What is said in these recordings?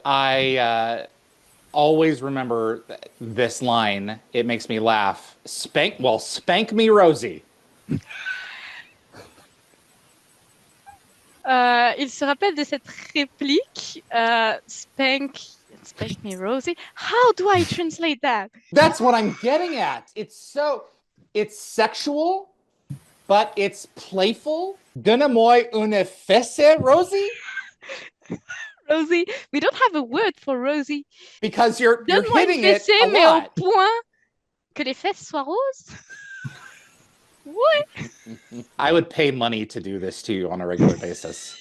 I always remember this line. It makes me laugh. Spank me, Rosie. Il se rappelle de cette réplique, Spank me, Rosy. How do I translate that? That's what I'm getting at. It's sexual, but it's playful. Donne-moi une fesse, Rosie, Rosy, we don't have a word for Rosy. because you're Donne-moi une hitting it a fessée, mais au lot. point que les fesses soient roses. Ouais. I would pay money to do this to you on a regular basis.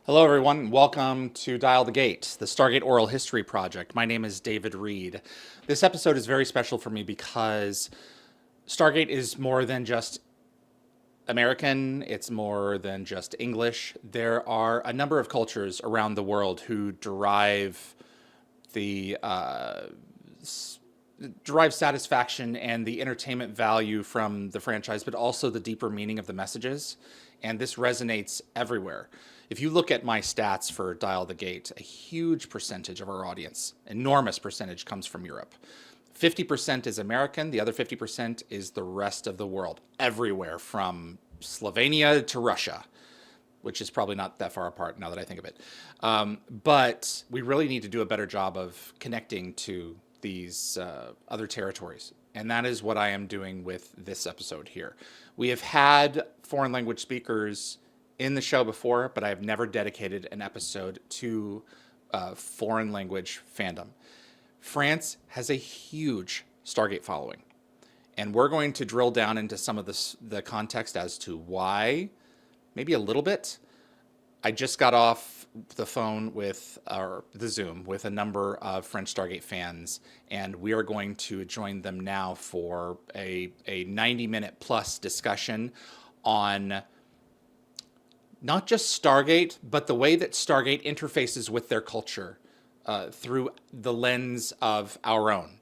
Hello, everyone. Welcome to Dial the Gate, the Stargate Oral History Project. My name is David Reed. This episode is very special for me because Stargate is more than just American, it's more than just English. There are a number of cultures around the world who the derive satisfaction and the entertainment value from the franchise, but also the deeper meaning of the messages. And this resonates everywhere. If you look at my stats for Dial the Gate, a huge percentage of our audience, enormous percentage, comes from Europe. 50% is American, the other 50% is the rest of the world, everywhere from Slovenia to Russia, which is probably not that far apart now that I think of it. But we really need to do a better job of connecting to these other territories. And that is what I am doing with this episode here. We have had foreign language speakers in the show before, but I have never dedicated an episode to foreign language fandom. France has a huge Stargate following, and we're going to drill down into some of the context as to why, maybe a little bit. I just got off the phone with, or the Zoom, with a number of French Stargate fans, and we are going to join them now for a 90-minute plus discussion on not just Stargate, but the way that Stargate interfaces with their culture through the lens of our own,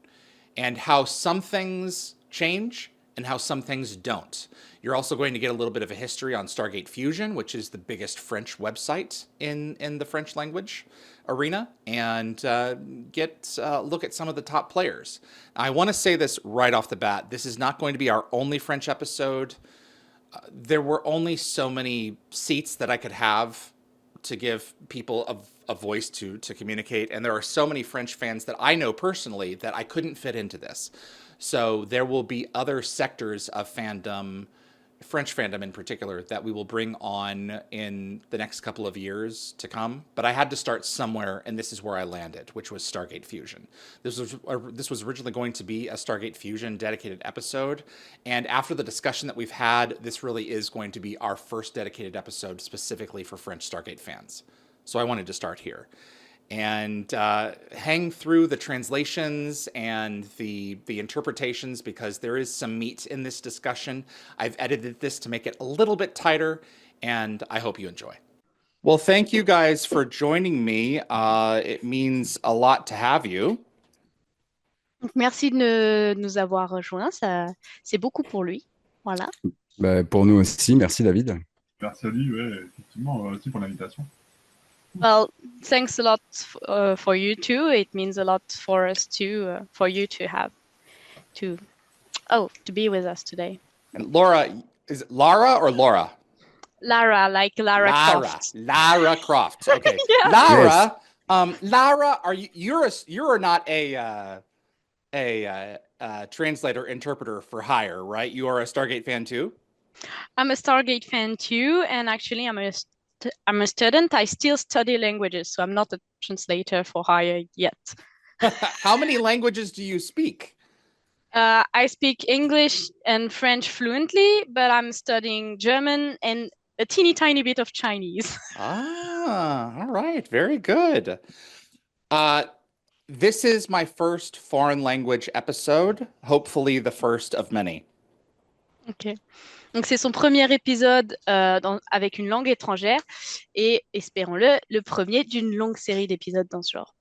and how some things change and how some things don't. You're also going to get a little bit of a history on Stargate Fusion, which is the biggest French website in the French language arena, and look at some of the top players. I want to say this right off the bat. This is not going to be our only French episode. There were only so many seats that I could have to give people a voice to communicate, and there are so many French fans that I know personally that I couldn't fit into this. So there will be other sectors of fandom, French fandom in particular, that we will bring on in the next couple of years to come. But I had to start somewhere, and this is where I landed, which was Stargate Fusion. This was originally going to be a Stargate Fusion dedicated episode, and after the discussion that we've had, this really is going to be our first dedicated episode specifically for French Stargate fans. So I wanted to start here and hang through the translations and the interpretations, because there is some meat in this discussion. I've edited this to make it a little bit tighter, and I hope you enjoy. Well, thank you guys for joining me. It means a lot to have you. Donc, merci de nous avoir rejoints. Ça, c'est beaucoup pour lui. Voilà. Bah, pour nous aussi, merci David. Merci à lui, ouais, effectivement, aussi pour l'invitation. Well, thanks a lot for you too. It means a lot for us too, for you to have to be with us today. And Laura, is it Lara or Laura? Lara, like Lara Croft. Lara Croft. Okay. Yeah. Lara, Lara, you're not a translator interpreter for hire, right? You are a Stargate fan too? I'm a Stargate fan too, and actually I'm a student. I still study languages, so I'm not a translator for hire yet. How many languages do you speak? I speak English and French fluently, but I'm studying German and a teeny tiny bit of Chinese. All right. Very good. This is my first foreign language episode, hopefully the first of many. Ok. Donc c'est son premier épisode avec une langue étrangère et, espérons-le, le premier d'une longue série d'épisodes dans ce genre.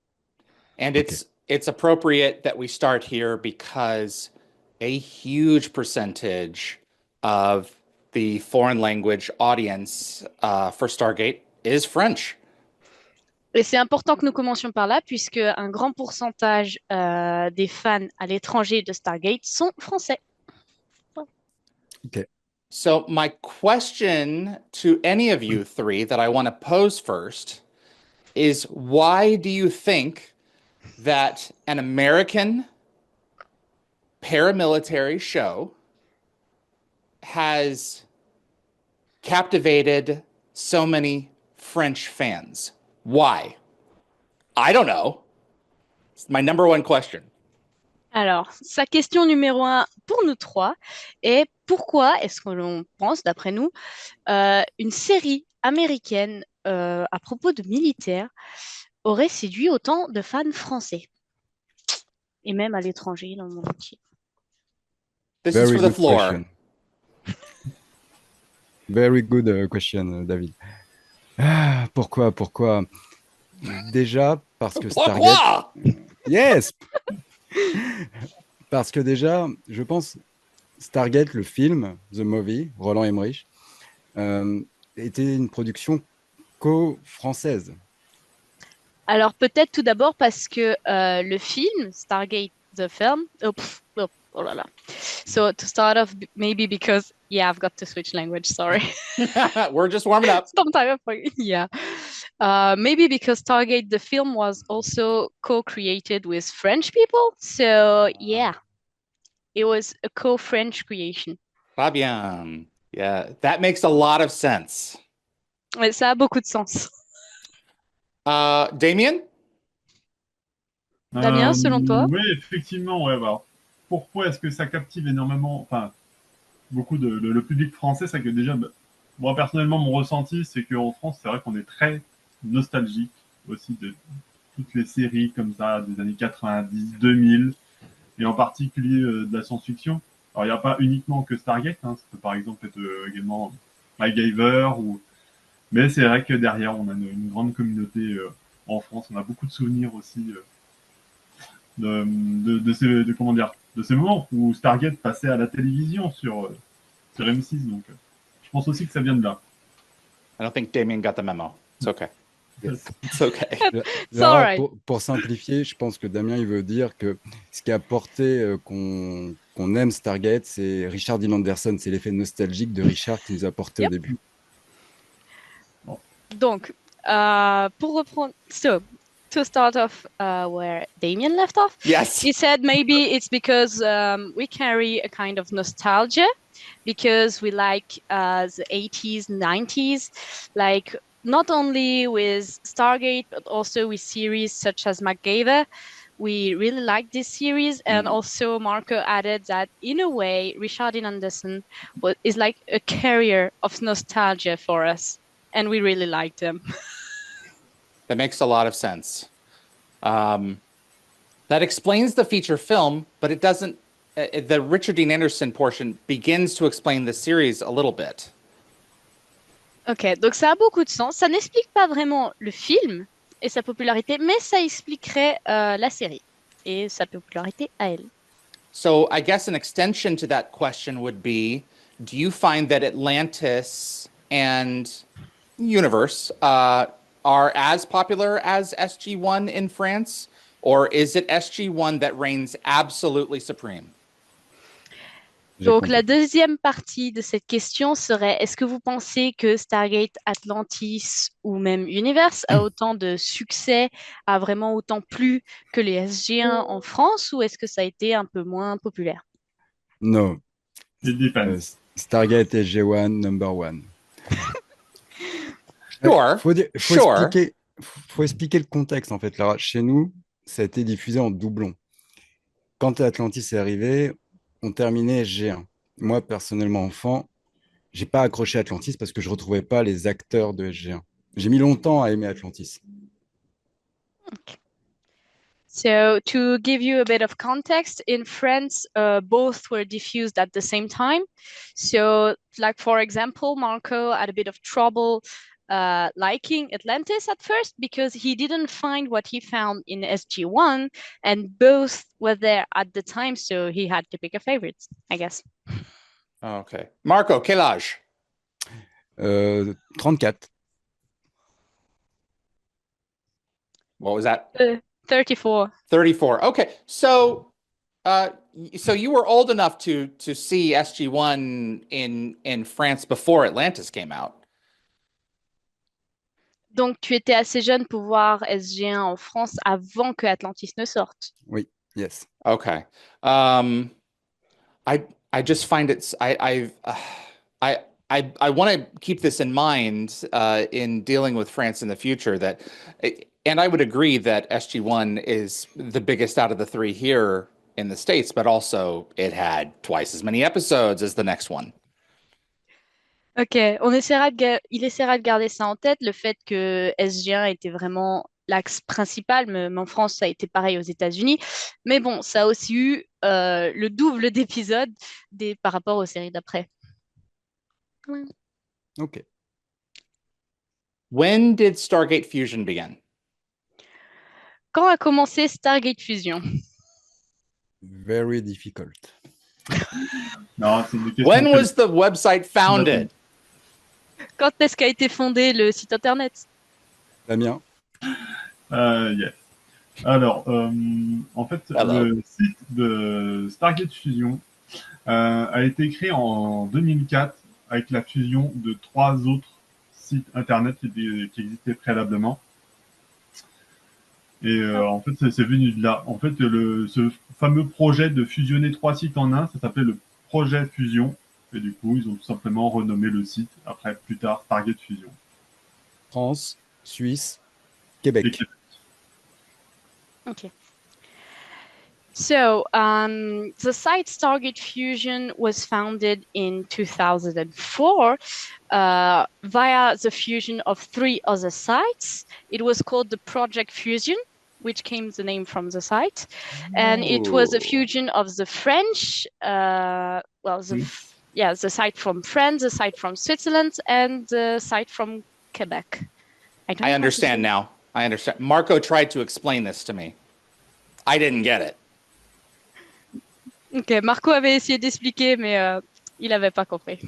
And it's appropriate that we start here because a huge percentage of the foreign language audience for Stargate is French. Et c'est important que nous commencions par là puisque un grand pourcentage des fans à l'étranger de Stargate sont français. Ok. So my question to any of you three that I want to pose first is why do you think that an American paramilitary show has captivated so many French fans? Why? I don't know. It's my number one question. Alors, sa question numéro un pour nous trois est pourquoi est-ce que l'on pense, d'après nous, une série américaine à propos de militaires aurait séduit autant de fans français et même à l'étranger dans le monde entier. This is for the floor. Question. Very good question, David. Ah, pourquoi? Déjà, parce que Stargate... Pourquoi? Yes! Parce que déjà, je pense, Stargate, le film, The Movie, Roland Emmerich, était une production co-française. Alors peut-être tout d'abord parce que le film, Stargate, the film, oh là là. So to start off, maybe because, yeah, I've got to switch language, sorry. We're just warming up. Sometimes, yeah. Maybe because Stargate, the film, was also co-created with French people. So yeah, it was a co-French creation. Pas bien. Yeah, that makes a lot of sense. Ouais, ça a beaucoup de sens. Damien? Damien, selon toi? Oui, effectivement, ouais. Alors, pourquoi est-ce que ça captive énormément, enfin, beaucoup le public français, c'est que déjà, moi personnellement, mon ressenti, c'est qu'en France, c'est vrai qu'on est très nostalgique aussi de toutes les séries comme ça des années 90, 2000, et en particulier de la science-fiction. Alors, il n'y a pas uniquement que Stargate, hein, ça peut par exemple être également MacGyver, mais c'est vrai que derrière, on a une grande communauté en France, on a beaucoup de souvenirs aussi de ces moments où Stargate passait à la télévision sur M6. Donc, je pense aussi que ça vient de là. I don't think Damien got the memo. It's okay. Yes. It's okay. Lara, all right. pour simplifier, je pense que Damien, il veut dire que ce qui a porté qu'on aime Stargate, c'est Richard Dean Anderson, c'est l'effet nostalgique de Richard qui nous a porté au début. Donc, pour reprendre, so to start off where Damien left off, Yes. he said maybe it's because we carry a kind of nostalgia because we like the 80s, 90s, like not only with Stargate, but also with series such as MacGyver. We really like this series. And also Marco added that in a way, Richard Dean Anderson is like a carrier of nostalgia for us. And we really liked him. That makes a lot of sense. That explains the feature film, but it doesn't. The Richard Dean Anderson portion begins to explain the series a little bit. Ok, donc ça a beaucoup de sens. Ça n'explique pas vraiment le film et sa popularité, mais ça expliquerait la série et sa popularité à elle. So I guess an extension to that question would be, do you find that Atlantis and universe are as popular as SG-1 in France, or is it SG-1 that reigns absolutely supreme? Donc la deuxième partie de cette question serait, est-ce que vous pensez que Stargate, Atlantis ou même Universe a autant de succès, a vraiment autant plu que les SG-1 en France, ou est-ce que ça a été un peu moins populaire? Non. It depends. Stargate SG-1, number one. Sure. Faut expliquer le contexte, en fait. Là, chez nous, ça a été diffusé en doublon. Quand Atlantis est arrivé, on terminait SG1. Moi, personnellement, enfant, j'ai pas accroché Atlantis parce que je retrouvais pas les acteurs de SG1. J'ai mis longtemps à aimer Atlantis. So to give you a bit of context, in France, both were diffused at the same time. So, like for example, Marco had a bit of trouble liking Atlantis at first because he didn't find what he found in SG-1, and both were there at the time, so he had to pick a favorite, I guess. Okay. Marco, quel âge? 34. What was that? 34. 34. Okay. So you were old enough to see SG-1 in France before Atlantis came out. Donc, tu étais assez jeune pour voir SG-1 en France avant que Atlantis ne sorte. Oui, yes. Okay. I just find it I want to keep this in mind in dealing with France in the future that and I would agree that SG-1 is the biggest out of the three here in the States, but also it had twice as many episodes as the next one. Ok, il essaiera de garder ça en tête, le fait que SG1 était vraiment l'axe principal, mais en France, ça a été pareil aux États-Unis. Mais bon, ça a aussi eu le double d'épisodes par rapport aux séries d'après. Ouais. Ok. When did Stargate Fusion begin? Quand a commencé Stargate Fusion? Very difficult. Non, c'est une question. When was the website founded? Quand est-ce qu'a été fondé le site internet? Damien? Yes. Alors, en fait, Hello. le site de Stargate Fusion a été créé en 2004 avec la fusion de 3 autres sites internet qui existaient préalablement. Et en fait, c'est venu de là. En fait, ce fameux projet de fusionner 3 sites en un, ça s'appelait le projet Fusion. Et du coup, ils ont tout simplement renommé le site après, plus tard, Stargate Fusion. France, Suisse, Québec. Et Québec. Okay. So, the site Stargate Fusion was founded in 2004 via the fusion of 3 other sites. It was called the Project Fusion, which came the name from the site. And it was a fusion of the French, the site from France, the site from Switzerland, and the site from Quebec. I understand now. I understand. Marco tried to explain this to me. I didn't get it. Ok, Marco avait essayé d'expliquer, mais il n'avait pas compris.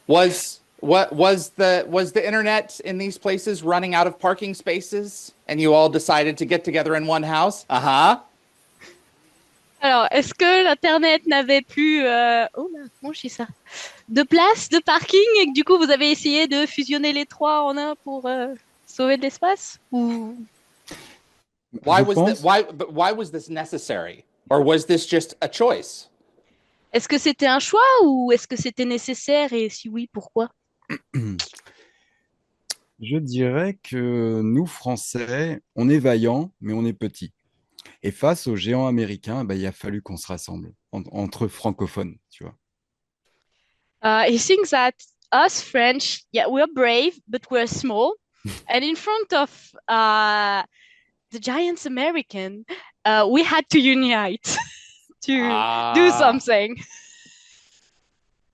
Was the internet in these places running out of parking spaces, and you all decided to get together in one house? Uh-huh. Alors, est-ce que l'Internet n'avait plus comment je dis ça? De place, de parking, et que du coup, vous avez essayé de fusionner les 3 en un pour sauver de l'espace? Ou... Why was this necessary? Or was this just a choice? Est-ce que c'était un choix ou est-ce que c'était nécessaire et si oui, pourquoi? Je dirais que nous, Français, on est vaillants, mais on est petits. Et face aux géants américains, il a fallu qu'on se rassemble entre francophones, tu vois. He thinks that us French, yeah, we're brave, but we're small. And in front of the giants American, we had to unite to do something.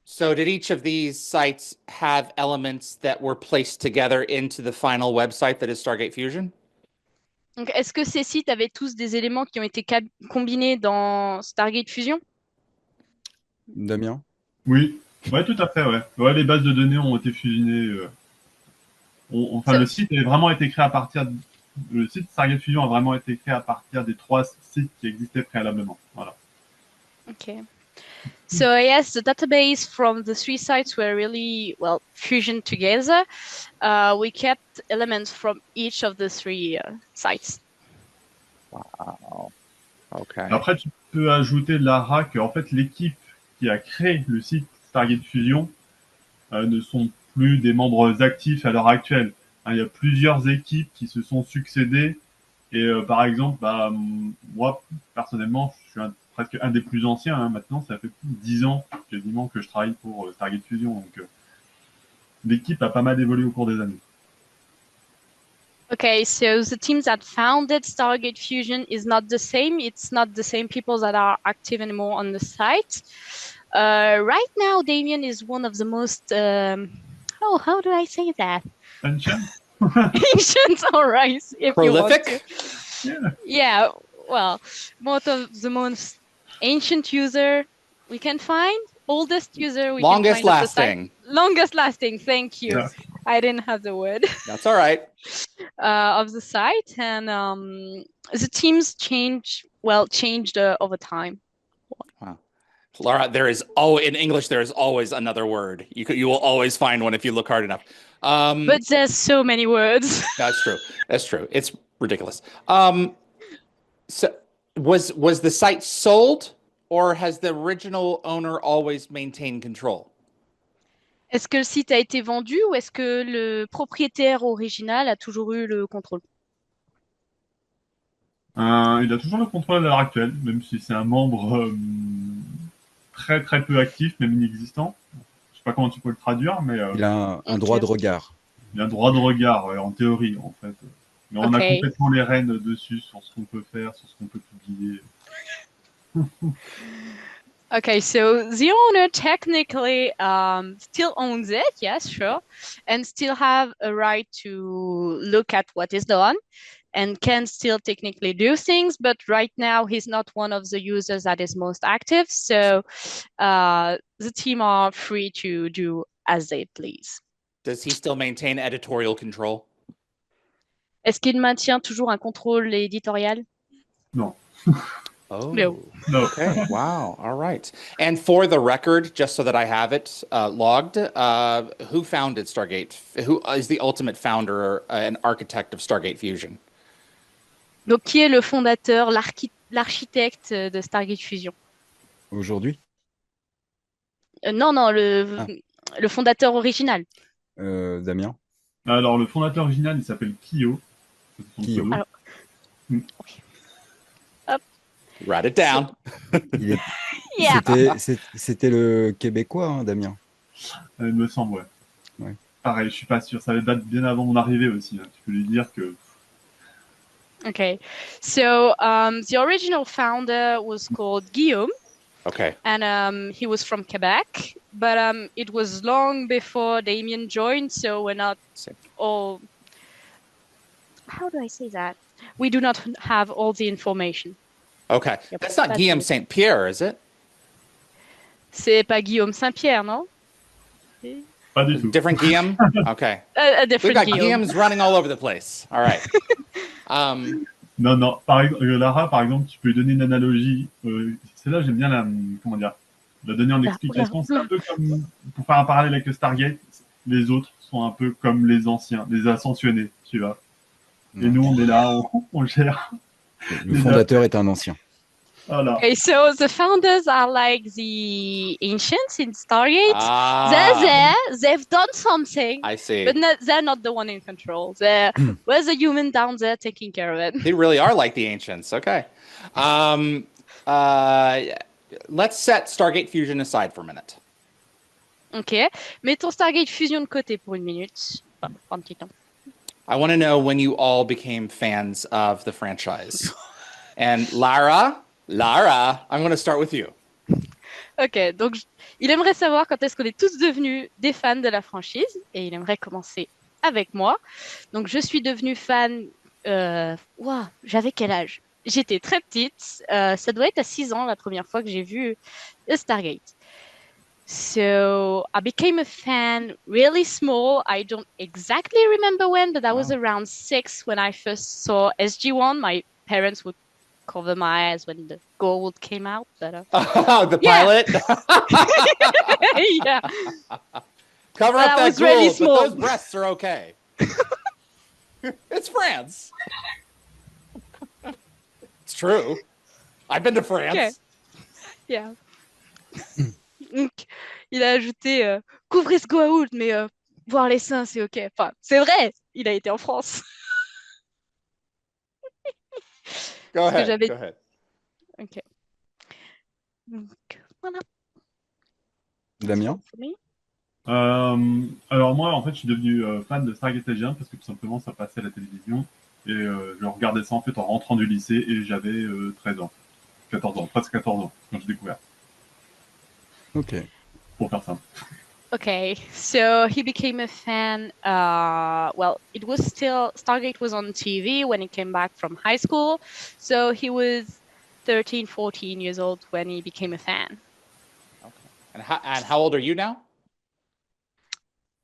So did each of these sites have elements that were placed together into the final website that is Stargate Fusion? Donc, est-ce que ces sites avaient tous des éléments qui ont été combinés dans Stargate Fusion? Damien? Oui, ouais, tout à fait, ouais. Ouais, les bases de données ont été fusionnées. Le site a vraiment été créé à partir le site Stargate Fusion a vraiment été créé à partir des 3 sites qui existaient préalablement. Voilà. Okay. So yes, the database from the 3 sites were really fusioned together. We kept elements from each of the 3 sites. Wow. Okay. Après, tu peux ajouter, Lara, que en fait, l'équipe qui a créé le site Stargate Fusion ne sont plus des membres actifs à l'heure actuelle. Il y a plusieurs équipes qui se sont succédées. Et par exemple, moi, personnellement, je suis presque un des plus anciens. Maintenant, ça fait plus de 10 ans quasiment que je travaille pour Stargate Fusion. Donc, l'équipe a pas mal évolué au cours des années. Okay, so the teams that founded Stargate Fusion is not the same. It's not the same people that are active anymore on the site. Right now, Damien is one of the most, how do I say that? Ancient? Ancient, all right, if you want to. Prolific? Yeah. Yeah, well, most of the most ancient user we can find, oldest user we Longest can find at the site. lasting. Longest lasting, thank you. Yeah. I didn't have the word. That's all right. Of the site, and the teams changed over time. Wow. Laura, in English there is always another word. You will always find one if you look hard enough. But there's so many words. That's true. That's true. It's ridiculous. So was the site sold, or has the original owner always maintained control? Est-ce que le site a été vendu ou est-ce que le propriétaire original a toujours eu le contrôle? Il a toujours le contrôle à l'heure actuelle, même si c'est un membre très très peu actif, même inexistant. Je sais pas comment tu peux le traduire, mais Il a un droit de regard. il a un droit de regard, ouais, en théorie, en fait. Mais on a Ok. complètement les rênes dessus sur ce qu'on peut faire, sur ce qu'on peut publier. Okay, so the owner technically still owns it, yes, sure, and still have a right to look at what is done and can still technically do things, but right now he's not one of the users that is most active, so the team are free to do as they please. Does he still maintain editorial control? Est-ce qu'il maintient toujours un contrôle éditorial? Non. Oh, No. No. okay. Wow. All right. And for the record, just so that I have it logged, who founded Stargate? Who is the ultimate founder and architect of Stargate Fusion? Donc, qui est le fondateur, l'architecte de Stargate Fusion? Aujourd'hui, Non, le fondateur original. Damien, Alors, le fondateur original, il s'appelle Kyo. C'est son Kyo. pseudo. Alors- Write it down. il est- Yeah. c'était le Québécois, hein, Damien. Il me semble, ouais. Ouais. Pareil, je suis pas sûr. Ça date bien avant mon arrivée aussi. Hein. Tu peux lui dire que Okay, so the original founder was called Guillaume, Okay. and he was from Quebec, but it was long before Damien joined, so we're not all. How do I say that? We do not have all the information. Okay. Yep, That's not that's Guillaume it. St. Pierre, is it? C'est pas Guillaume Saint-Pierre, non? pas du tout. Different Guillaume? Okay. A We've different got Guillaume. Guillaumes running all over the place. All right. Non, non. Par exemple, Lara, par exemple, tu peux lui donner une analogie. Celle-là, j'aime bien comment dire, la donner en explication. C'est un peu comme, pour faire un parallèle avec le Stargate, les autres sont un peu comme les anciens, les ascensionnés, tu vois. Et nous, on est là, on gère. Le fondateur est un ancien. Voilà. Okay, so the founders are like the ancients in Stargate. Ah, They're there, they've done something, I see. but they're not the one in control. Where's the human down there taking care of it? They really are like the ancients. Okay. Let's set Stargate Fusion aside for a minute. Ok, mettons Stargate Fusion de côté pour une minute. Enfin, un petit temps. I want to know when you all became fans of the franchise. And Lara, I'm going to start with you. Ok, donc il aimerait savoir quand est-ce qu'on est tous devenus des fans de la franchise et il aimerait commencer avec moi. Donc je suis devenue fan. J'avais quel âge? J'étais très petite. Ça doit être à 6 ans la première fois que j'ai vu Stargate. So I became a fan really small. I don't exactly remember when, but I was around 6 when I first saw SG-1. My parents would cover my eyes when the gold came out. But, The pilot? yeah. Cover But up I that was really gold, but small. those breasts are okay. It's France. It's true. I've been to France. Okay. Yeah. Donc, il a ajouté couvrez ce Goa'uld, mais voir les seins, c'est ok. Enfin, c'est vrai, il a été en France. Go Parce que ahead. Go ahead. Ok. Donc, voilà. Damien? For me. Alors moi, en fait, je suis devenu fan de Stargate parce que tout simplement, ça passait à la télévision. Et je regardais ça en fait en rentrant du lycée et j'avais 13 ans, 14 ans, presque 14 ans quand j'ai découvert, Ok. pour faire simple. Okay, so he became a fan. Well, it was still Stargate was on TV when he came back from high school. So he was 13, 14 years old when he became a fan. Okay. And how old are you now?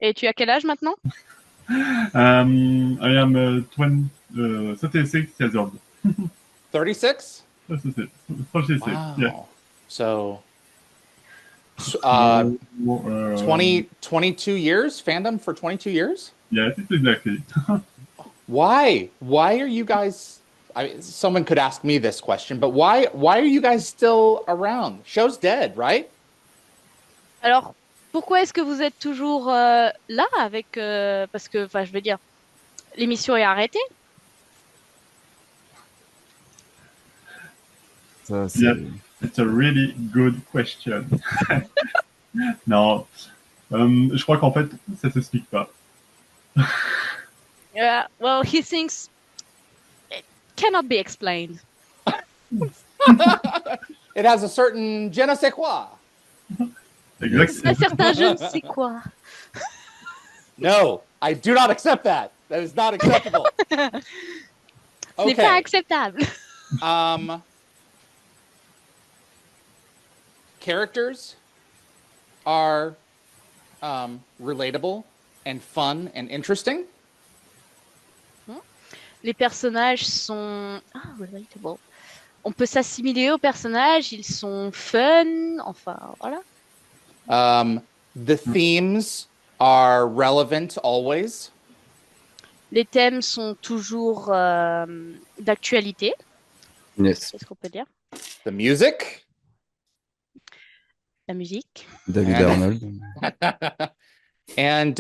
Et tu as quel âge maintenant? I am 36 years old. 36? 36, Wow. yeah. So, Uh, 22 years? Fandom for 22 years? Yes, exactly. Why? Why are you guys... someone could ask me this question, but why are you guys still around? Show's dead, right? Alors, pourquoi est-ce que vous êtes toujours là avec parce que, enfin, je veux dire, l'émission est arrêtée. Ça, Yeah, it's a really good question. Non, je crois qu'en fait, ça s'explique pas. Well, he thinks it cannot be explained. It has a certain je ne sais quoi. Exactement. Un certain je ne sais quoi. No, I do not accept that. That is not acceptable. Ce n'est pas acceptable. Characters are relatable and fun and interesting. Les personnages sont relatable. On peut s'assimiler aux personnages, ils sont fun, enfin voilà. The themes are relevant always. Les thèmes sont toujours d'actualité. Yes. Qu'est-ce qu'on peut dire? The music. La musique. David Arnold. And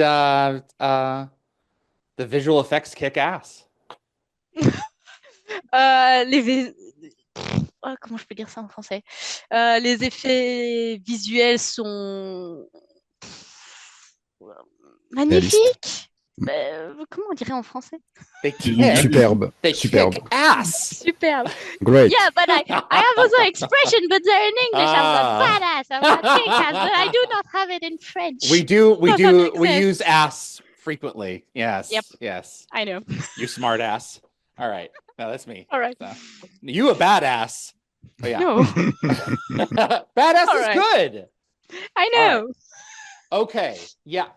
the visual effects kick ass. Comment je peux dire ça en français? Les effets visuels sont magnifiques. Comment on dirait en français? They kick. Superbe. They Superbe. kick ass. Superbe. Great. Yeah, but I have also expression, but they're in English. I've got badass, I've got kick ass, but I do not have it in French. We use ass frequently. Yes. Yep. Yes. I know. You smart ass. All right. No, that's me. All right. So, you a badass. But yeah. No. Badass All is right. good. I know. Right. Okay. Yeah.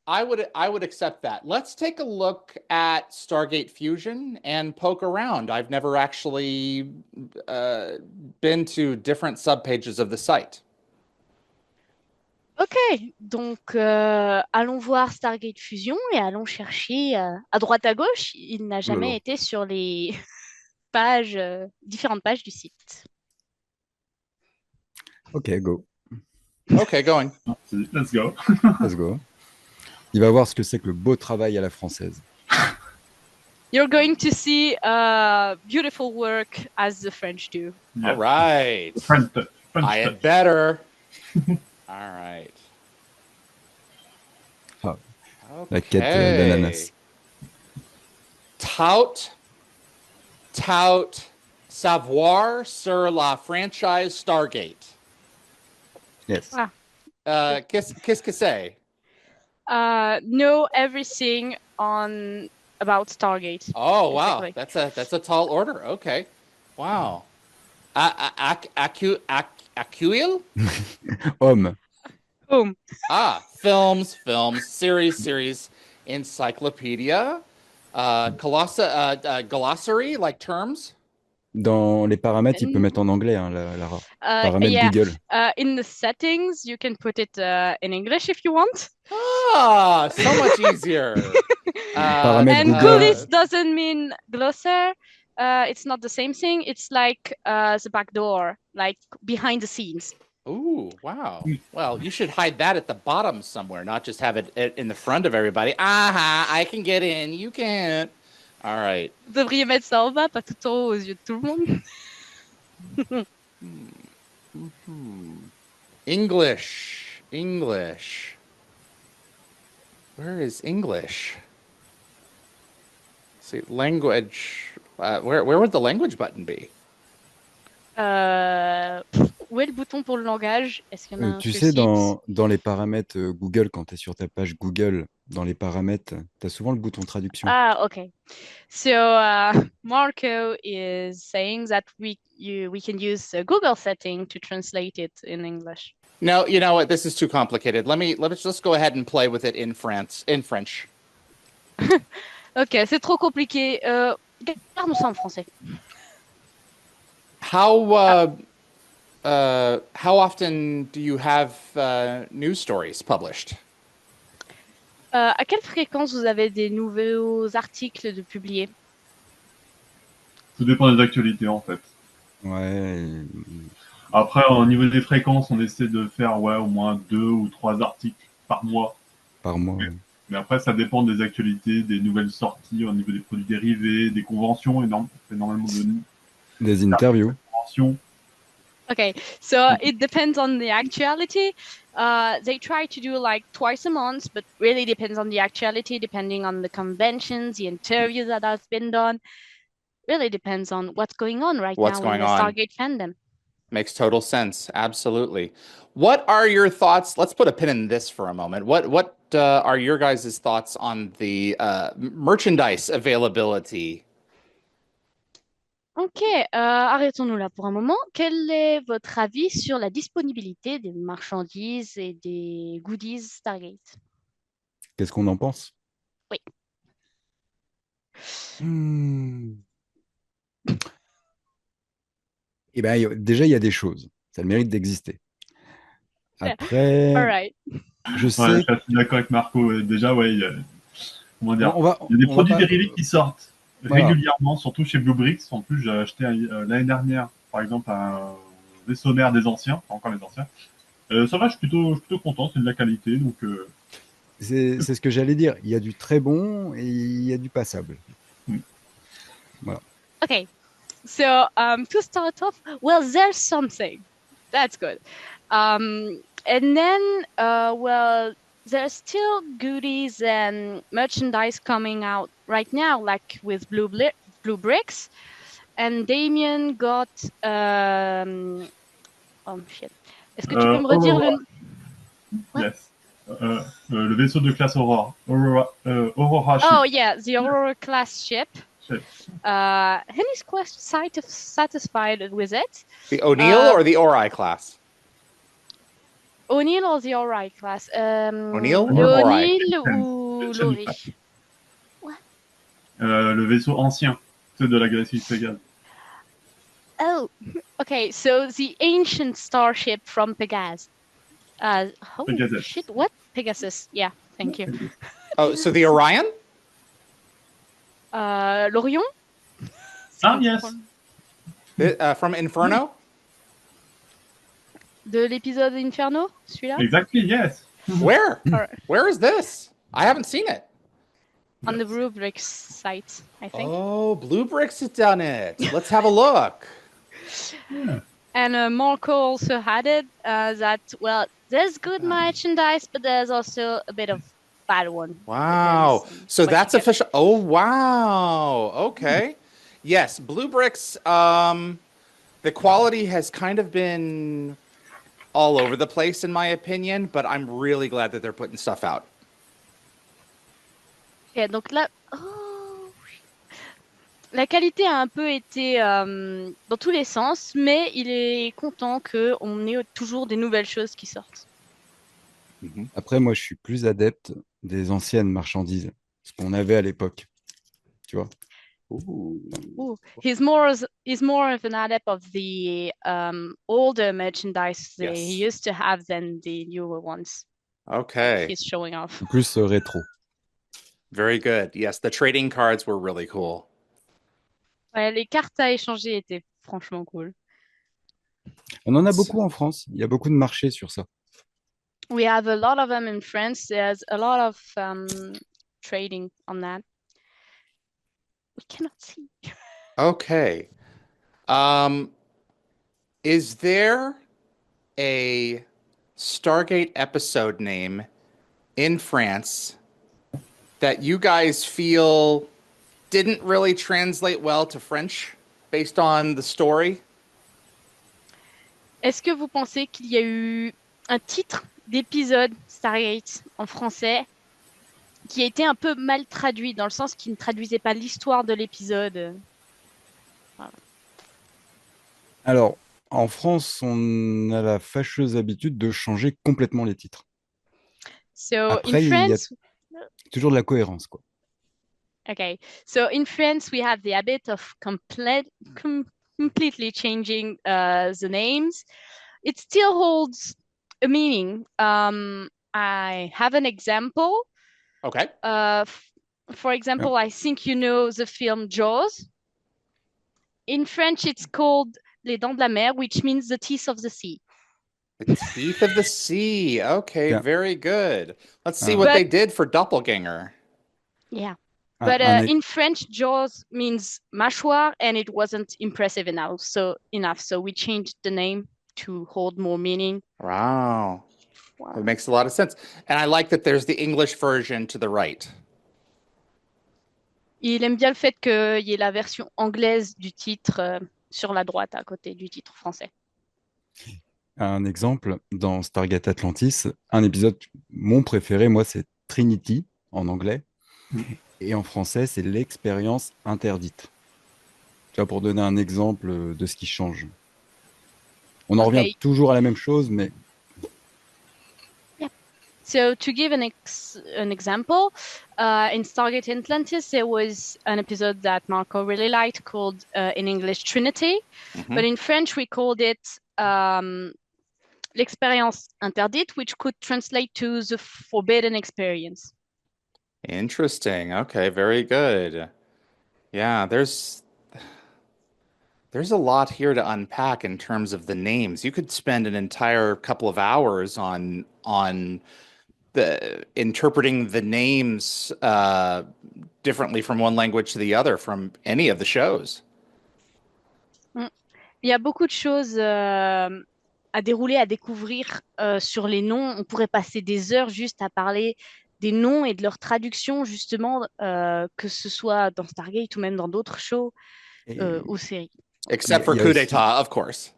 I would accept that. Let's take a look at Stargate Fusion and poke around. I've never actually been to different subpages of the site. Ok, donc allons voir Stargate Fusion et allons chercher à droite à gauche. Il n'a jamais été sur les pages, différentes pages du site. Ok, go. Okay, going. Let's go. Let's go. Il va voir ce que c'est que le beau travail à la française. You're going to see beautiful work as the French do. Yeah. All right. French I had better. All right. Ah, la quête d'ananas. Tout savoir sur la franchise Stargate. Yes. Qu'est-ce que c'est? Know everything about Stargate. Oh wow, Exactly. that's a tall order. Okay, wow. Acuil? Homme. Boom. Films, series, encyclopedia, glossary, like terms. Dans les paramètres, il peut mettre en anglais, hein, Lara. Paramètres Yeah. Google. In the settings, you can put it in English if you want. So much easier. Paramètres And Google. coulis doesn't mean glosser. It's not the same thing. It's like the back door, like behind the scenes. Ooh, wow. Well, you should hide that at the bottom somewhere, not just have it in the front of everybody. I can get in, you can't. All right. Vous devriez mettre ça en bas, pas tout en haut aux yeux de tout le monde. English. Where is English? See, language. Where would the language button be? Où est le bouton pour le langage? Est-ce qu'il y en a un Tu sur le sais, site? dans les paramètres Google, quand tu es sur ta page Google, dans les paramètres, tu as souvent le bouton traduction. Ah, okay. So Marco is saying that we can use a Google setting to translate it in English. No, you know what? This is too complicated. Let's just go ahead and play with it in French. Ok, c'est trop compliqué. Gardons ça en français. How often do you have news stories published? À quelle fréquence vous avez des nouveaux articles de publiés? Tout dépend des actualités, en fait. Ouais, Après, au niveau des fréquences, on essaie de faire au moins 2 ou 3 articles par mois. par mois. Ouais. Mais après, ça dépend des actualités, des nouvelles sorties au niveau des produits dérivés, des conventions, énormément de Des interviews. conventions. Okay, so it depends on the actuality. They try to do like twice a month, but really depends on the actuality, depending on the conventions, the interviews that have been done. Really depends on what's going on right What's now going in the on? Stargate fandom. Makes total sense. Absolutely. What are your thoughts? Let's put a pin in this for a moment. What are your guys' thoughts on the merchandise availability? Ok, arrêtons-nous là pour un moment. Quel est votre avis sur la disponibilité des marchandises et des goodies Stargate? Qu'est-ce qu'on en pense? Oui. Eh ben, déjà, il y a des choses. Ça a le mérite d'exister. Après, All right. je Ouais, je sais. suis assez d'accord avec Marco. Déjà, il y a, comment dire, On va, il y a des on va produits pas. dérivés qui sortent Voilà. régulièrement, surtout chez Blue Bricks. En plus, j'ai acheté l'année dernière, par exemple, un vaisseau mère des anciens, pas encore les anciens. Ça va, je suis plutôt content, c'est de la qualité. Donc, C'est ce que j'allais dire. Il y a du très bon et il y a du passable. mm. Voilà. Okay, so to start off, well, there's something. That's good. And then, well, there's still goodies and merchandise coming out right now, like with Blue Bricks. And Damien got. Oh shit. Est-ce que tu peux me redire Aurora, le. What? yes. Le vaisseau de classe Aurora. Aurora ship. Oh yeah, the Aurora class ship. Ship. Henry's quite satisfied with it. The O'Neill or the Ori class? O'Neill or the Ori class? O'Neill Le or Ori? O'Neill ou l'Ori? Le vaisseau ancien, c'est de la galaxie Pégase. Oh, okay. So the ancient starship from Pegasus. Oh Pegasus. shit! What Pegasus? Yeah, thank you. Oh, so the Orion? L'Orion? Ah, yes. From Inferno? De l'épisode Inferno, celui-là? Exactly, yes. Where? Or Where is this? I haven't seen it. on the Blue Bricks site, I think. Oh, Blue Bricks has done it. Let's have a look. Yeah. And Marco also had it that, well, there's good merchandise, but there's also a bit of bad one. Wow. Depends on So what you that's get. official. Oh, wow. Okay. Yes, Blue Bricks, the quality has kind of been all over the place in my opinion, but I'm really glad that they're putting stuff out. Ok, donc là, la qualité a un peu été dans tous les sens, mais il est content qu'on ait toujours des nouvelles choses qui sortent. Après, moi, je suis plus adepte des anciennes marchandises, ce qu'on avait à l'époque. Tu vois? Ooh. He's more of an adept of the older merchandise they Yes. used to have than the newer ones. Okay. He's showing off. Plus rétro. Very good. Yes, the trading cards were really cool. Ouais, les cartes à échanger étaient franchement cool. On en a beaucoup en France. Il y a beaucoup de marchés sur ça. We have a lot of them in France. There's a lot of trading on that. We cannot see. Okay. Is there a Stargate episode name in France that you guys feel didn't really translate well to French based on the story? Est-ce que vous pensez qu'il y a eu un titre d'épisode Stargate en français qui a été un peu mal traduit, dans le sens qu'il ne traduisait pas l'histoire de l'épisode? Voilà. Alors, en France, on a la fâcheuse habitude de changer complètement les titres. So in Après, il y a France, toujours de la cohérence, quoi. okay. So in France, we have the habit of completely changing the names. It still holds a meaning. I have an example. Okay. For example, I think you know the film Jaws. In French, it's called Les Dents de la Mer, which means the teeth of the sea. The Teeth of the Sea. Okay, Yeah. very good. Let's see Uh, what But they did for Doppelganger. yeah, un- but un e- in French, Jaws means mâchoire, and it wasn't impressive enough. So we changed the name to hold more meaning. Wow. Wow. That makes a lot of sense. And I like that there's the English version to the right. Il aime bien le fait qu'il y ait la version anglaise du titre sur la droite à côté du titre français. un exemple, dans Stargate Atlantis, un épisode, mon préféré, moi, c'est Trinity, en anglais. Et en français, c'est l'expérience interdite. Tu vois, pour donner un exemple de ce qui change. On en revient Okay. toujours à la même chose, mais So to give an example, in Stargate Atlantis, there was an episode that Marco really liked called in English Trinity, but in French we called it l'expérience interdite, which could translate to the forbidden experience. Interesting. Okay, very good. Yeah, there's a lot here to unpack in terms of the names. You could spend an entire couple of hours on the interpreting the names differently from one language to the other from any of the shows. Il y a beaucoup de choses à dérouler, à découvrir sur les noms. On pourrait passer des heures juste à parler des noms et de leur traduction, justement, que ce soit dans Stargate ou même dans d'autres shows et- ou séries. Except for il y a coup aussi- d'etat, of course.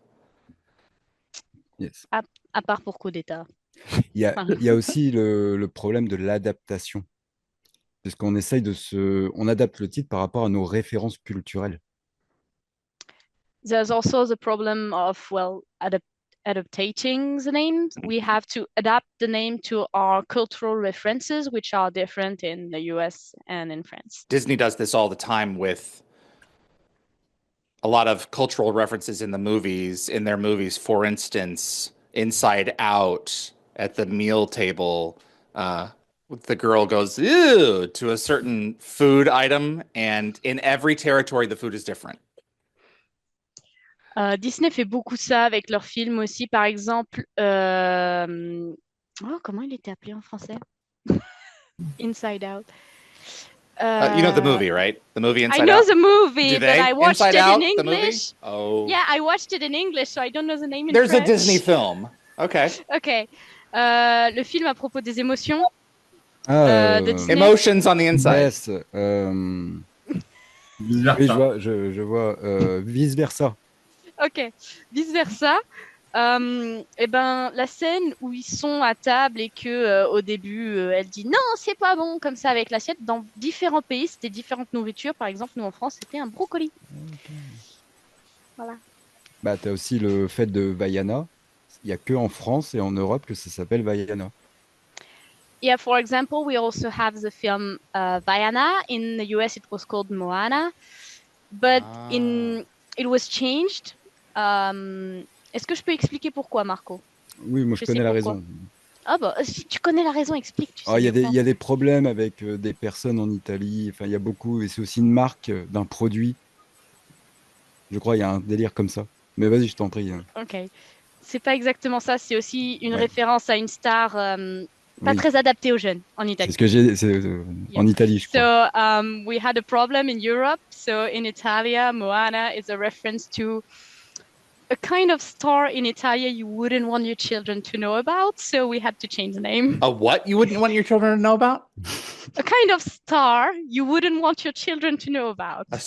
yes. À part pour coup d'État. Il y a aussi le problème de l'adaptation. Puisqu'on essaye on adapte le titre par rapport à nos références culturelles. There's also the problem of, well, adaptating the names. We have to adapt the name to our cultural references, which are different in the US and in France. Disney does this all the time with a lot of cultural references in their movies. For instance, Inside Out, at the meal table, the girl goes, ew, to a certain food item, and in every territory, the food is different. Disney fait beaucoup ça avec leurs films aussi. Par exemple, comment il était appelé en français? Inside Out. You know the movie, right? The movie Inside I know Out? the movie, Do but they? I watched Inside it Out, in the movie? English. Oh. Yeah, I watched it in English, so I don't know the name in There's a French. Disney film. Okay. Ok. Le film à propos des émotions de Disney. Emotions on the inside. Yes, Vice oui, versa. je vois vice-versa. Ok. Vice versa. Et ben la scène où ils sont à table et que au début elle dit non c'est pas bon comme ça avec l'assiette, dans différents pays c'était différentes nourritures. Par exemple nous en France c'était un brocoli. Voilà. Bah, tu as aussi le fait de Vaiana. Il n'y a que en France et en Europe que ça s'appelle Vaiana. Yeah, for example, we also have the film Vaiana. In the US, it was called Moana, but it was changed. Est-ce que je peux expliquer pourquoi, Marco? Oui, moi je Je sais connais la pourquoi. raison. Ah bah, si tu connais la raison, explique. Tu sais, Il je y a des problèmes avec des personnes en Italie. Enfin, il y a beaucoup. Et c'est aussi une marque d'un produit. Je crois il y a un délire comme ça. Mais vas-y, je t'en prie. Ok. C'est pas exactement ça. C'est aussi une Ouais. référence à une star pas Oui. très adaptée aux jeunes en C'est Italie. ce que j'ai. En Italie, je crois. So we had a problem in Europe. So in Italia, Moana is a reference to a kind of star in Italia you wouldn't want your children to know about. So we had to change the name. A what you wouldn't want your children to know about? a kind of star you wouldn't want your children to know about. Like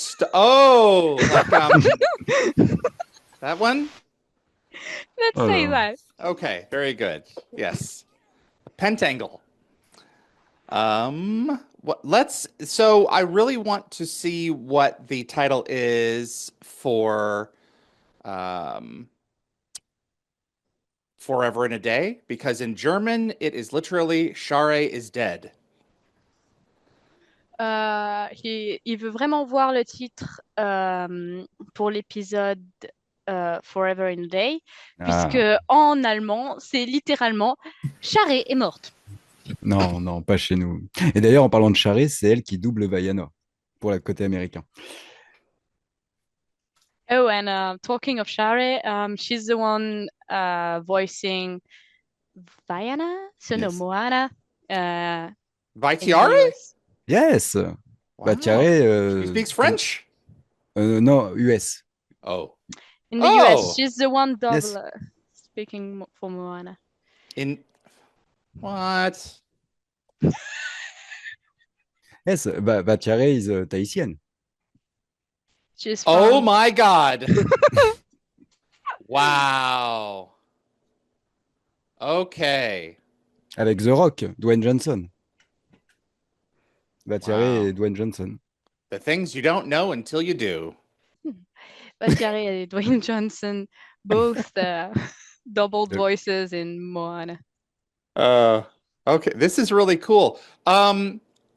that one? Let's say that. Okay, very good. Yes. A pentangle. So I really want to see what the title is for Forever in a Day, because in German it is literally Share is dead. Il veut vraiment voir le titre pour l'épisode Forever in a Day, puisque en allemand, c'est littéralement Charret est morte. Non, pas chez nous. Et d'ailleurs, en parlant de Charret, c'est elle qui double Vaiana pour le côté américain. Oh, and talking of Charret, she's the one voicing Vaiana, Yes. Moana. Vaitiare? Yes. Wow. Vatiare, She speaks French? No, US. Oh. In the US, she's the one Yes. speaking for Moana. What? Yes, Vatiare is Tahitienne. She's Oh from... my God. Wow. Okay. Avec The Rock, Dwayne Johnson. Vatiare et Dwayne Johnson. The things you don't know until you do. Vatiare and Dwayne Johnson, both doubled voices in Moana. Okay, this is really cool.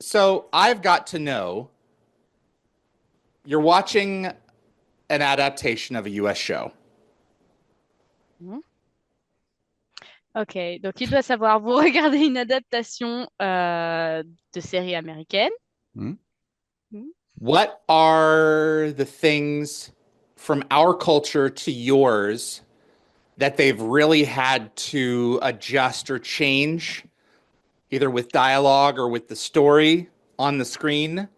So I've got to know, you're watching an adaptation of a US show. Ok, donc il doit savoir, vous regardez une adaptation de série américaine. What are the things from our culture to yours that they've really had to adjust or change, either with dialogue or with the story on the screen,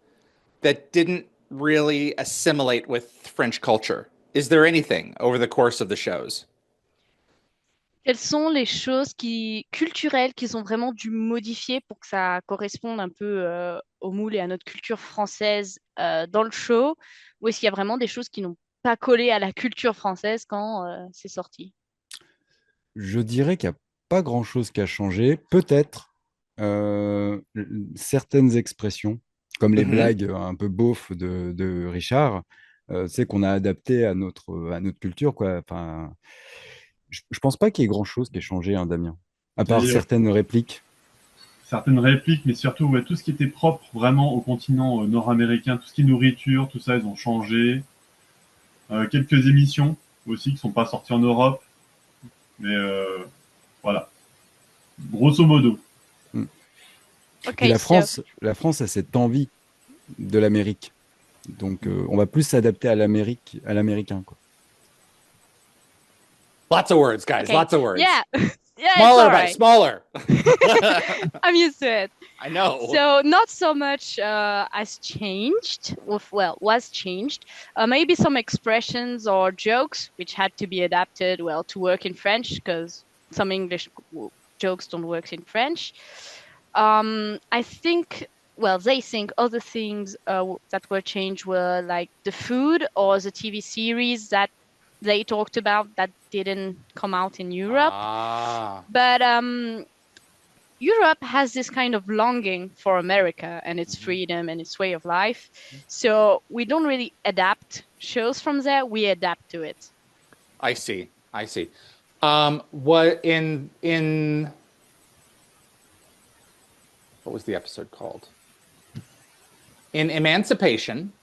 that didn't really assimilate with French culture? Is there anything over the course of the shows? Quelles sont les choses culturelles qu'ils ont vraiment dû modifier pour que ça corresponde un peu au moule et à notre culture française dans le show? Ou est-ce qu'il y a vraiment des choses qui n'ont pas collé à la culture française quand c'est sorti? Je dirais qu'il n'y a pas grand-chose qui a changé. Peut-être certaines expressions, comme les blagues un peu beaufs de Richard, c'est qu'on a adapté à notre culture, quoi. Enfin, je pense pas qu'il y ait grand-chose qui ait changé, hein, Damien. À part certaines répliques. Certaines répliques, mais surtout tout ce qui était propre vraiment au continent nord-américain, tout ce qui est nourriture, tout ça, ils ont changé. Quelques émissions aussi qui ne sont pas sorties en Europe. Mais voilà. Grosso modo. Et la France a cette envie de l'Amérique. Donc, on va plus s'adapter à l'américain, quoi. Lots of words, guys. Lots of words. Yeah. Smaller, but smaller. I'm used to it. I know. So not so much has changed. Was changed. Maybe some expressions or jokes which had to be adapted, to work in French because some English jokes don't work in French. I think, they think other things that were changed were like the food or the TV series that they talked about that didn't come out in Europe. But Europe has this kind of longing for America and its freedom and its way of life. So we don't really adapt shows from there. We adapt to it. I see. What was the episode called? In Emancipation,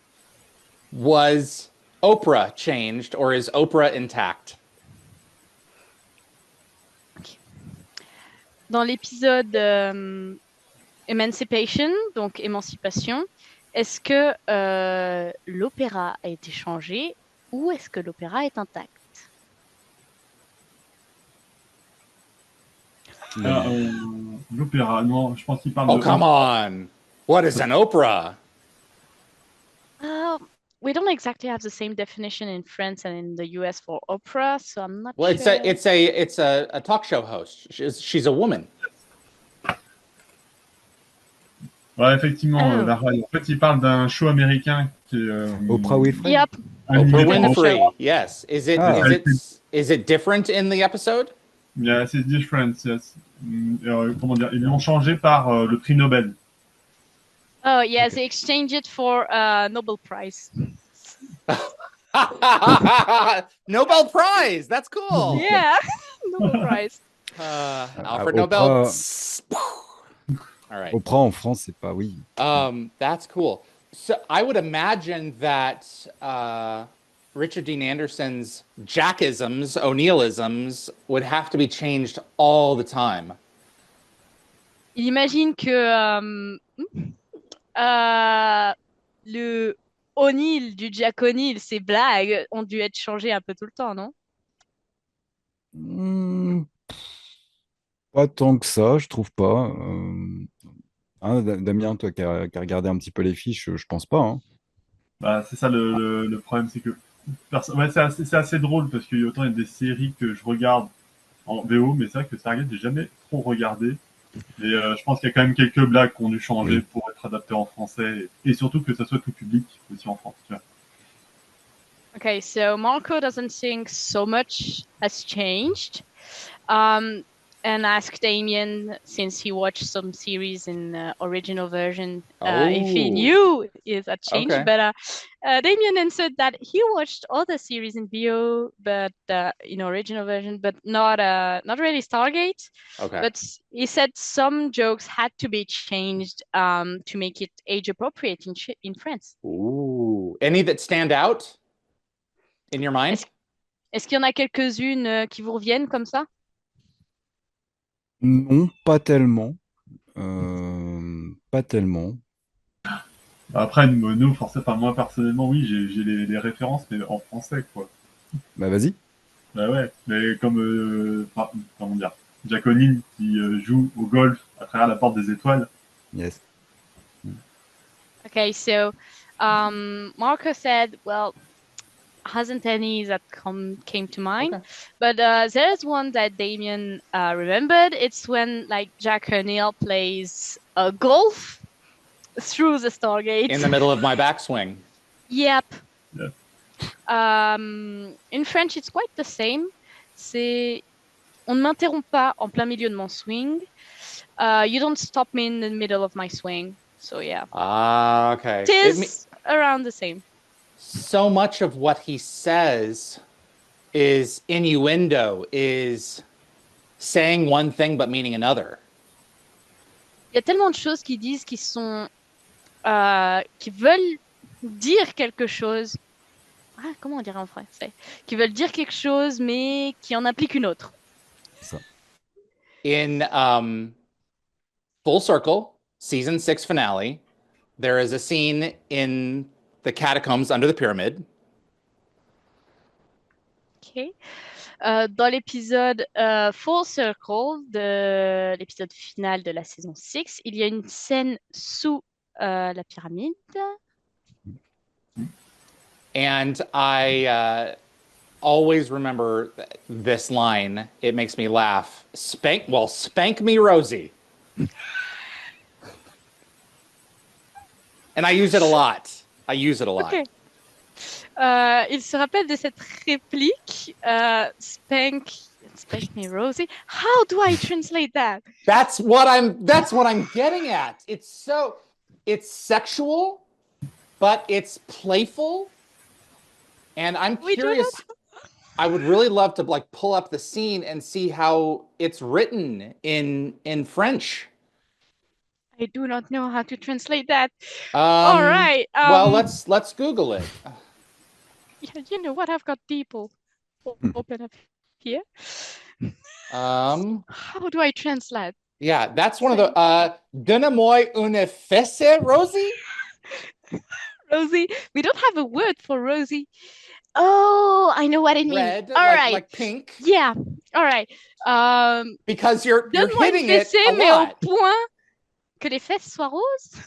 was Oprah changed or is Oprah intact? Dans l'épisode Emancipation, donc Émancipation, est-ce que l'opéra a été changé ou est-ce que l'opéra est intact? L'opéra, non, je pense qu'il parle de... Oh, come on! What is an opera? We don't exactly have the same definition in France and in the US for opera, so I'm not sure. It's a talk show host. She's a woman. Ouais, effectivement, Oh. la raille. En fait, il parle d'un show américain qui est Oprah Winfrey? Yep. un Oprah idée Winfrey française. Show. Winfrey. Yes. Is it Ah. is it different in the episode? Yeah, c'est different, yes. Comment dire, ils l'ont changé par le prix Nobel. Oh yeah, Okay. they exchanged it for Nobel Prize. Nobel Prize. That's cool. Yeah, Nobel Prize. Alfred Nobel. All right. Oprah en France, c'est pas oui. That's cool. So I would imagine that Richard Dean Anderson's Jackisms, O'Neillisms would have to be changed all the time. Il imagine que le O'Neill du Jack O'Neill, ces blagues ont dû être changées un peu tout le temps, non? Pas tant que ça, je trouve pas. Hein, Damien, toi qui as regardé un petit peu les fiches, je pense pas. Hein. Bah, c'est ça le problème, c'est que ouais, c'est assez drôle parce qu'il y a autant il y a des séries que je regarde en VO, mais c'est vrai que Stargate, j'ai jamais trop regardé. Et je pense qu'il y a quand même quelques blagues qu'on dû changer Oui. pour être adaptées en français et surtout que ça soit tout public aussi en France. Tu vois. Okay, so Marco doesn't think so much has changed. And ask Damien, since he watched some series in original version, if he Oh. knew if that changed. Okay. But Damien answered that he watched other series in VO, but in original version, but not really Stargate. Okay. But he said some jokes had to be changed to make it age appropriate in France. Ooh. Any that stand out in your mind? Est-ce qu'il y en a quelques-unes qui vous reviennent comme ça? Non, pas tellement. Pas tellement. Après, nous, forcément, enfin, moi personnellement, oui, j'ai les références, mais en français, quoi. Bah vas-y. Bah ouais, mais comme, comment dire, Jack O'Neill qui joue au golf à travers la porte des étoiles. Yes. Okay, so Marco said, well, hasn't any that came to mind, Okay. but there's one that Damien remembered. It's when like Jack O'Neill plays golf through the Stargate. In the middle of my backswing. Yep. Yeah. In French, it's quite the same. C'est on ne m'interrompt pas en plein milieu de mon swing. You don't stop me in the middle of my swing. So yeah. Okay. It is around the same. So much of what he says is innuendo, is saying one thing but meaning another. Il y a tellement de choses qui disent qui sont qui veulent dire quelque chose. Ah, comment on dirait en français? Qui veulent dire quelque chose mais qui en implique une autre. Ça. In Full Circle, season 6 finale, there is a scene in the catacombs under the pyramid. Okay. Dans l'épisode Full Circle, de l'épisode final de la saison 6, il y a une scène sous la pyramide. And I always remember this line. It makes me laugh. Spank me, Rosy. And I use it a lot. Okay. Il se rappelle de cette réplique, Spank me, Rosy. How do I translate that? That's what I'm getting at. It's sexual, but it's playful. And I'm curious. I would really love to like pull up the scene and see how it's written in French. I do not know how to translate that. All right. Well, let's Google it. You know what? I've got people open up here. How do I translate? Yeah, that's one of the Donne-moi une fesse, Rosy? Rosy. We don't have a word for Rosy. Oh, I know what it means. Red, All right. like pink. Yeah. All right. Because you're Donne-moi hitting une it fessée, a mais au lot. point que les fesses soient roses.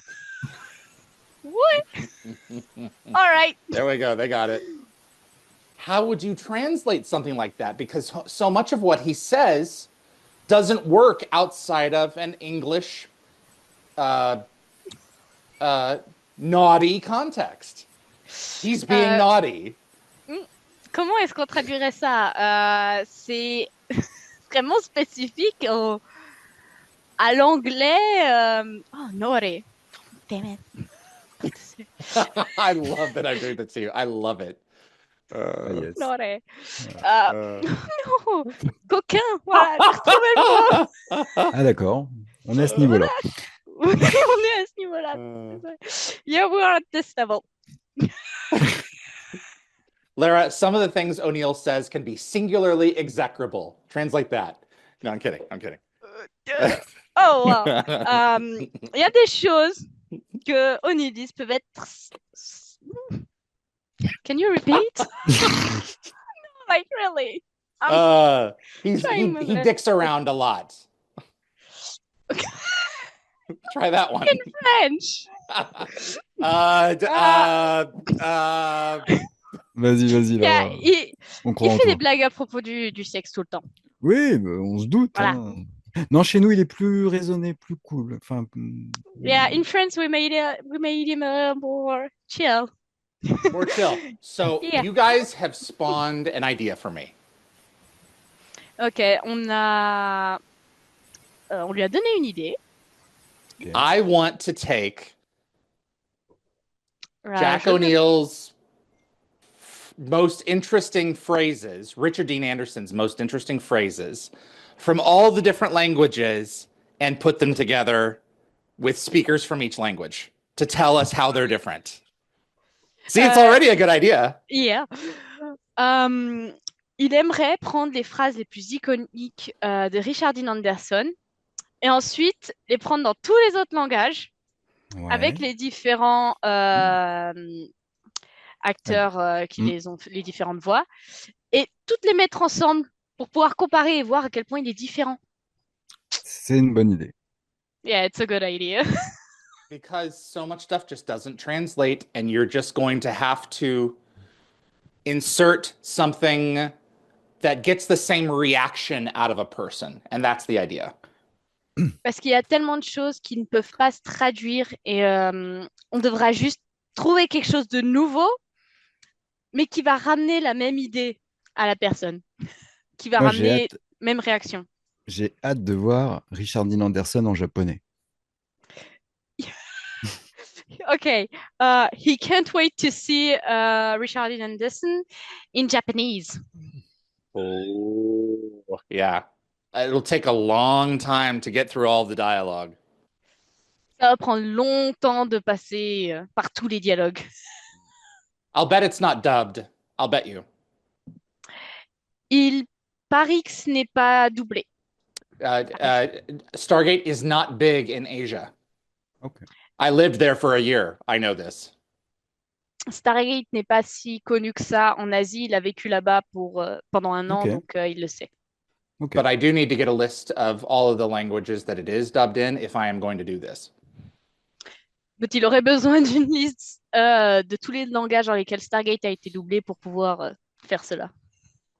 What? All right. There we go. They got it. How would you translate something like that? Because so much of what he says doesn't work outside of an English naughty context. He's being Euh, naughty. Comment est-ce qu'on traduirait ça? C'est vraiment spécifique à l'anglais. Oh, naughty. Damn it. I love that I'm doing that to you. I love it. Ah, yes. Naughty. Voilà. Non, coquin. Voilà, j'ai retrouvé le mot. Ah, d'accord. On est à ce niveau-là. On est à ce niveau-là. Yeah, we are at this level. Lara, some of the things O'Neill says can be singularly execrable. Translate that. No, I'm kidding. I'm kidding. Oh, wow. Il y a des choses que Onidis peuvent être. Can you repeat? Like, really? He dicks around a lot. Try that one. In French. Vas-y, là. On croit Il en fait toi. des blagues à propos du sexe tout le temps. Oui, mais on se doute. Voilà. Hein. Non, chez nous, il est plus raisonné, plus cool. Enfin, Yeah, in France, we made him more chill. More chill. So Yeah. you guys have spawned an idea for me. Ok, on lui a donné une idée. okay. I want to take Jack Je- O'Neill's most interesting phrases, Richard Dean Anderson's most interesting phrases from all the different languages and put them together with speakers from each language to tell us how they're different. See, it's already a good idea. Yeah. Il aimerait prendre les phrases les plus iconiques de Richard Dean Anderson et ensuite les prendre dans tous les autres langages Ouais. avec les différents acteurs qui les ont les différentes voix et toutes les mettre ensemble pour pouvoir comparer et voir à quel point il est différent. C'est une bonne idée. Yeah, it's a good idea. Because so much stuff just doesn't translate, and you're just going to have to insert something that gets the same reaction out of a person. And that's the idea. Parce qu'il y a tellement de choses qui ne peuvent pas se traduire et on devra juste trouver quelque chose de nouveau, mais qui va ramener la même idée à la personne, qui va Moi, ramener même réaction. J'ai hâte de voir Richard Dean Anderson en japonais. Okay, he can't wait to see Richard Dean Anderson in Japanese. Oh, yeah. It'll take a long time to get through all the dialogue. Ça va prendre longtemps de passer par tous les dialogues. I'll bet it's not dubbed. I'll bet you. Il parie que ce n'est pas doublé. Stargate is not big in Asia. Okay. I lived there for a year. I know this. Stargate n'est pas si connu que ça en Asie. Il a vécu là-bas pendant un an, Okay. donc il le sait. Okay. But I do need to get a list of all of the languages that it is dubbed in if I am going to do this. Mais il aurait besoin d'une liste de tous les langages dans lesquels Stargate a été doublé pour pouvoir faire cela.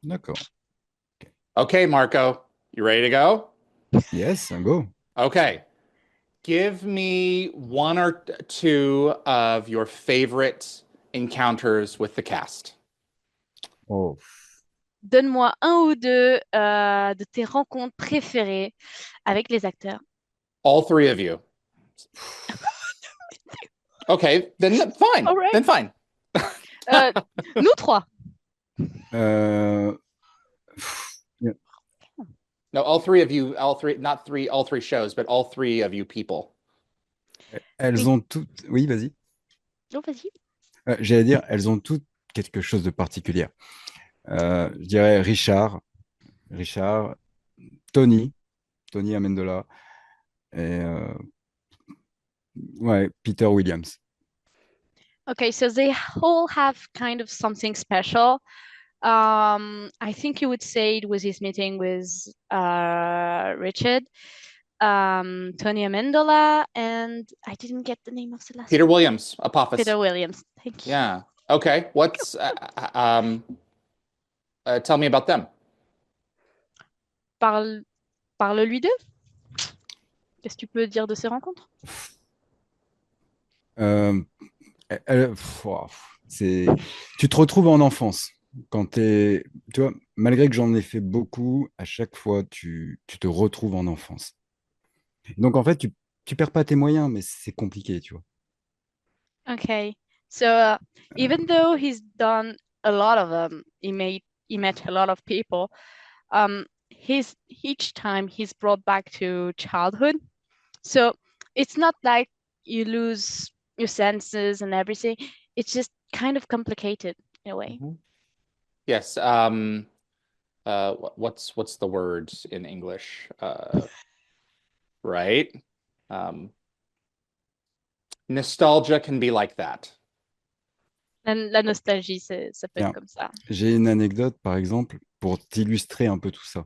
D'accord. Okay, Marco, you ready to go? Yes, go. Okay. Give me one or two of your favorite encounters with the cast. Oh. Donne-moi un ou deux de tes rencontres préférées avec les acteurs. All three of you. Okay, then fine. All right. Then fine. Nous trois. No, all three of you, all three, not three, all three shows, but all three of you people. Elles ont toutes... Oui, vas-y. Non, vas-y. J'allais dire, elles ont toutes quelque chose de particulier. Je dirais Richard, Tony Amendola, et ouais, Peter Williams. Okay, so they all have kind of something special. I think you would say it was his meeting with Richard, Tony Amendola, and I didn't get the name of the last Peter one. Williams, Apophis. Peter Williams. Thank you. Yeah. Okay. What's tell me about them. Parle-lui d'eux. Qu'est-ce que tu peux dire de ces rencontres? Euh, Ouah, tu te retrouves en enfance. Tu vois, malgré que j'en ai fait beaucoup, à chaque fois, tu te retrouves en enfance. Donc, en fait, tu perds pas tes moyens, mais c'est compliqué, tu vois. Okay. So even though he's done a lot of them, he met a lot of people. He's each time he's brought back to childhood. So it's not like you lose your senses and everything. It's just kind of complicated in a way. Mhm. Yes. What's the word in English? Right? Um, nostalgia can be like that. La nostalgie, ça peut être Tiens, comme ça. j'ai une anecdote, par exemple, pour t'illustrer un peu tout ça.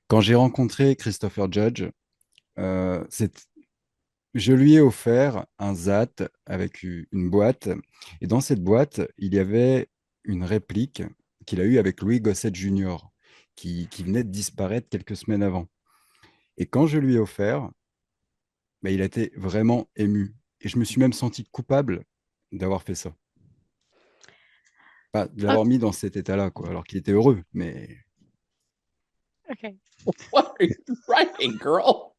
Quand j'ai rencontré Christopher Judge, euh, c'est- je lui ai offert un ZAT avec une boîte. Et dans cette boîte, il y avait une réplique qu'il a eue avec Louis Gossett Jr., qui venait de disparaître quelques semaines avant. Et quand je lui ai offert, bah, il a été vraiment ému. Et je me suis même senti coupable d'avoir fait ça. Pas de Ok. l'avoir mis dans cet état-là, quoi, alors qu'il était heureux. Mais Okay. What are you writing, girl?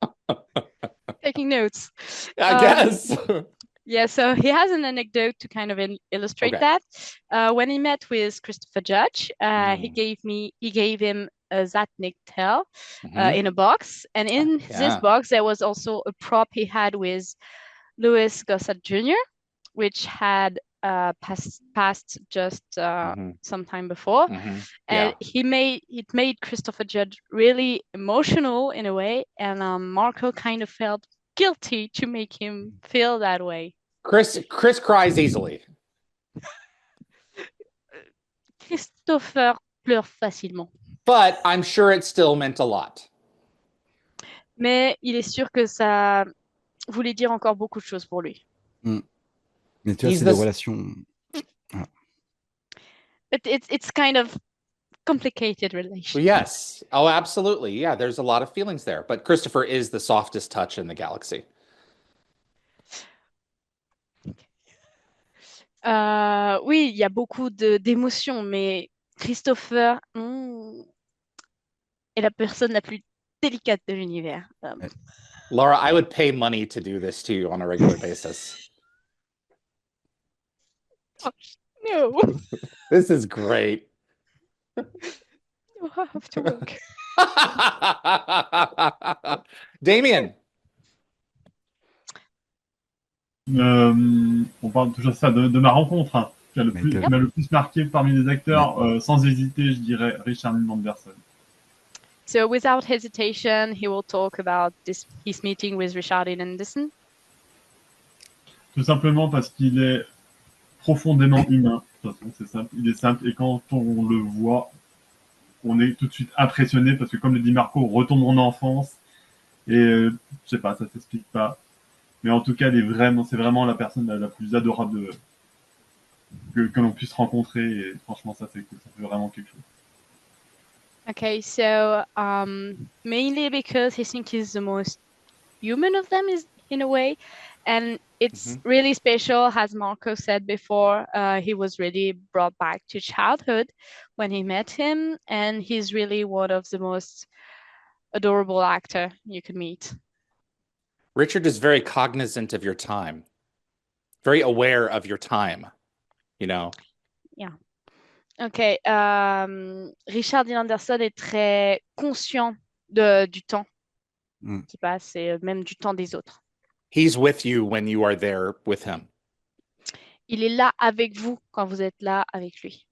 Taking notes. I guess. Yeah, so he has an anecdote to kind of illustrate Okay. that. When he met with Christopher Judge, he Mm. gave him a Zatnik tail Mhm. in a box, and in this Yeah. box there was also a prop he had with Louis Gossett Jr., which had passed just Mhm. some time before, Mhm. and Yeah. it made Christopher Judge really emotional in a way, and Marco kind of felt guilty to make him feel that way. Chris cries easily. Christopher pleure facilement, But I'm sure it still meant a lot. mais il est sûr que ça voulait dire encore beaucoup de choses pour lui. hmm. Mais tu vois, He's c'est des this. relations. Voilà. But it's kind of complicated relation. Yes. Oh, absolutely. Yeah, there's a lot of feelings there. But Christopher is the softest touch in the galaxy. Oui, il y a beaucoup d'émotions, mais Christopher est la personne la plus délicate de l'univers. Ouais. Laura, I would pay money to do this to you on a regular basis. No, This is great. no, I have to work. Damien. On parle toujours de ça, de ma rencontre, hein, Michael. qui m'a le plus marqué parmi les Mais acteurs, sans hésiter, je dirais Richard Anderson. So without hesitation, he will talk about his meeting with Richard Anderson. Tout simplement parce qu'il est profondément humain. De toute façon, c'est simple. Il est simple. Et quand on le voit, on est tout de suite impressionné parce que, comme le dit Marco, on retombe en enfance. Et je sais pas, ça s'explique pas. Mais en tout cas, c'est vraiment la personne la plus adorable que l'on puisse rencontrer. Et franchement, ça fait vraiment quelque chose. Okay, so mainly because he thinks he's the most human of them, is in a way, and it's really special, as Marco said before. He was really brought back to childhood when he met him, and he's really one of the most adorable actor you can meet. Richard is very cognizant of your time, very aware of your time, you know. Yeah. Ok. Richard Dean Anderson est très conscient du temps hmm. qui passe et même du temps des autres. He's with you when you are there with him. Il est là avec vous quand vous êtes là avec lui.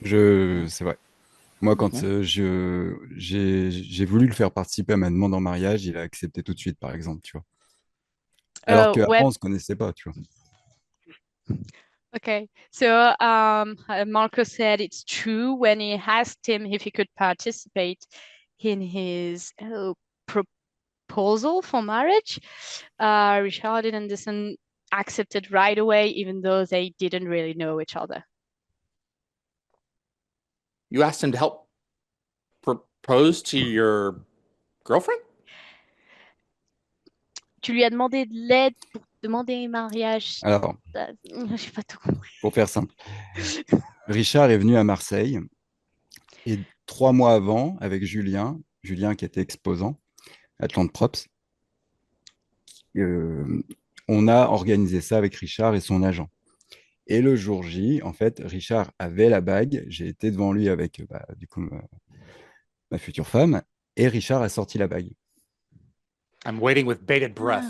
C'est vrai. Moi, quand Mhm. j'ai voulu le faire participer à ma demande en mariage, il a accepté tout de suite, par exemple, tu vois. Alors qu'avant, Ouais. on se connaissait pas, tu vois. Okay. So Marco said it's true when he asked him if he could participate in his proposal for marriage. Richard Dean Anderson accepted right away, even though they didn't really know each other. You asked him to help propose to your girlfriend? Tu lui as demandé de l'aide pour demander un mariage. Alors, J'ai pas tout compris. pour faire simple, Richard est venu à Marseille et 3 mois avant, avec Julien qui était exposant, Atlante Props, euh, on a organisé ça avec Richard et son agent. Et le jour J, en fait, Richard avait la bague. J'ai été devant lui avec du coup ma future femme et Richard a sorti la bague. I'm waiting with bated breath.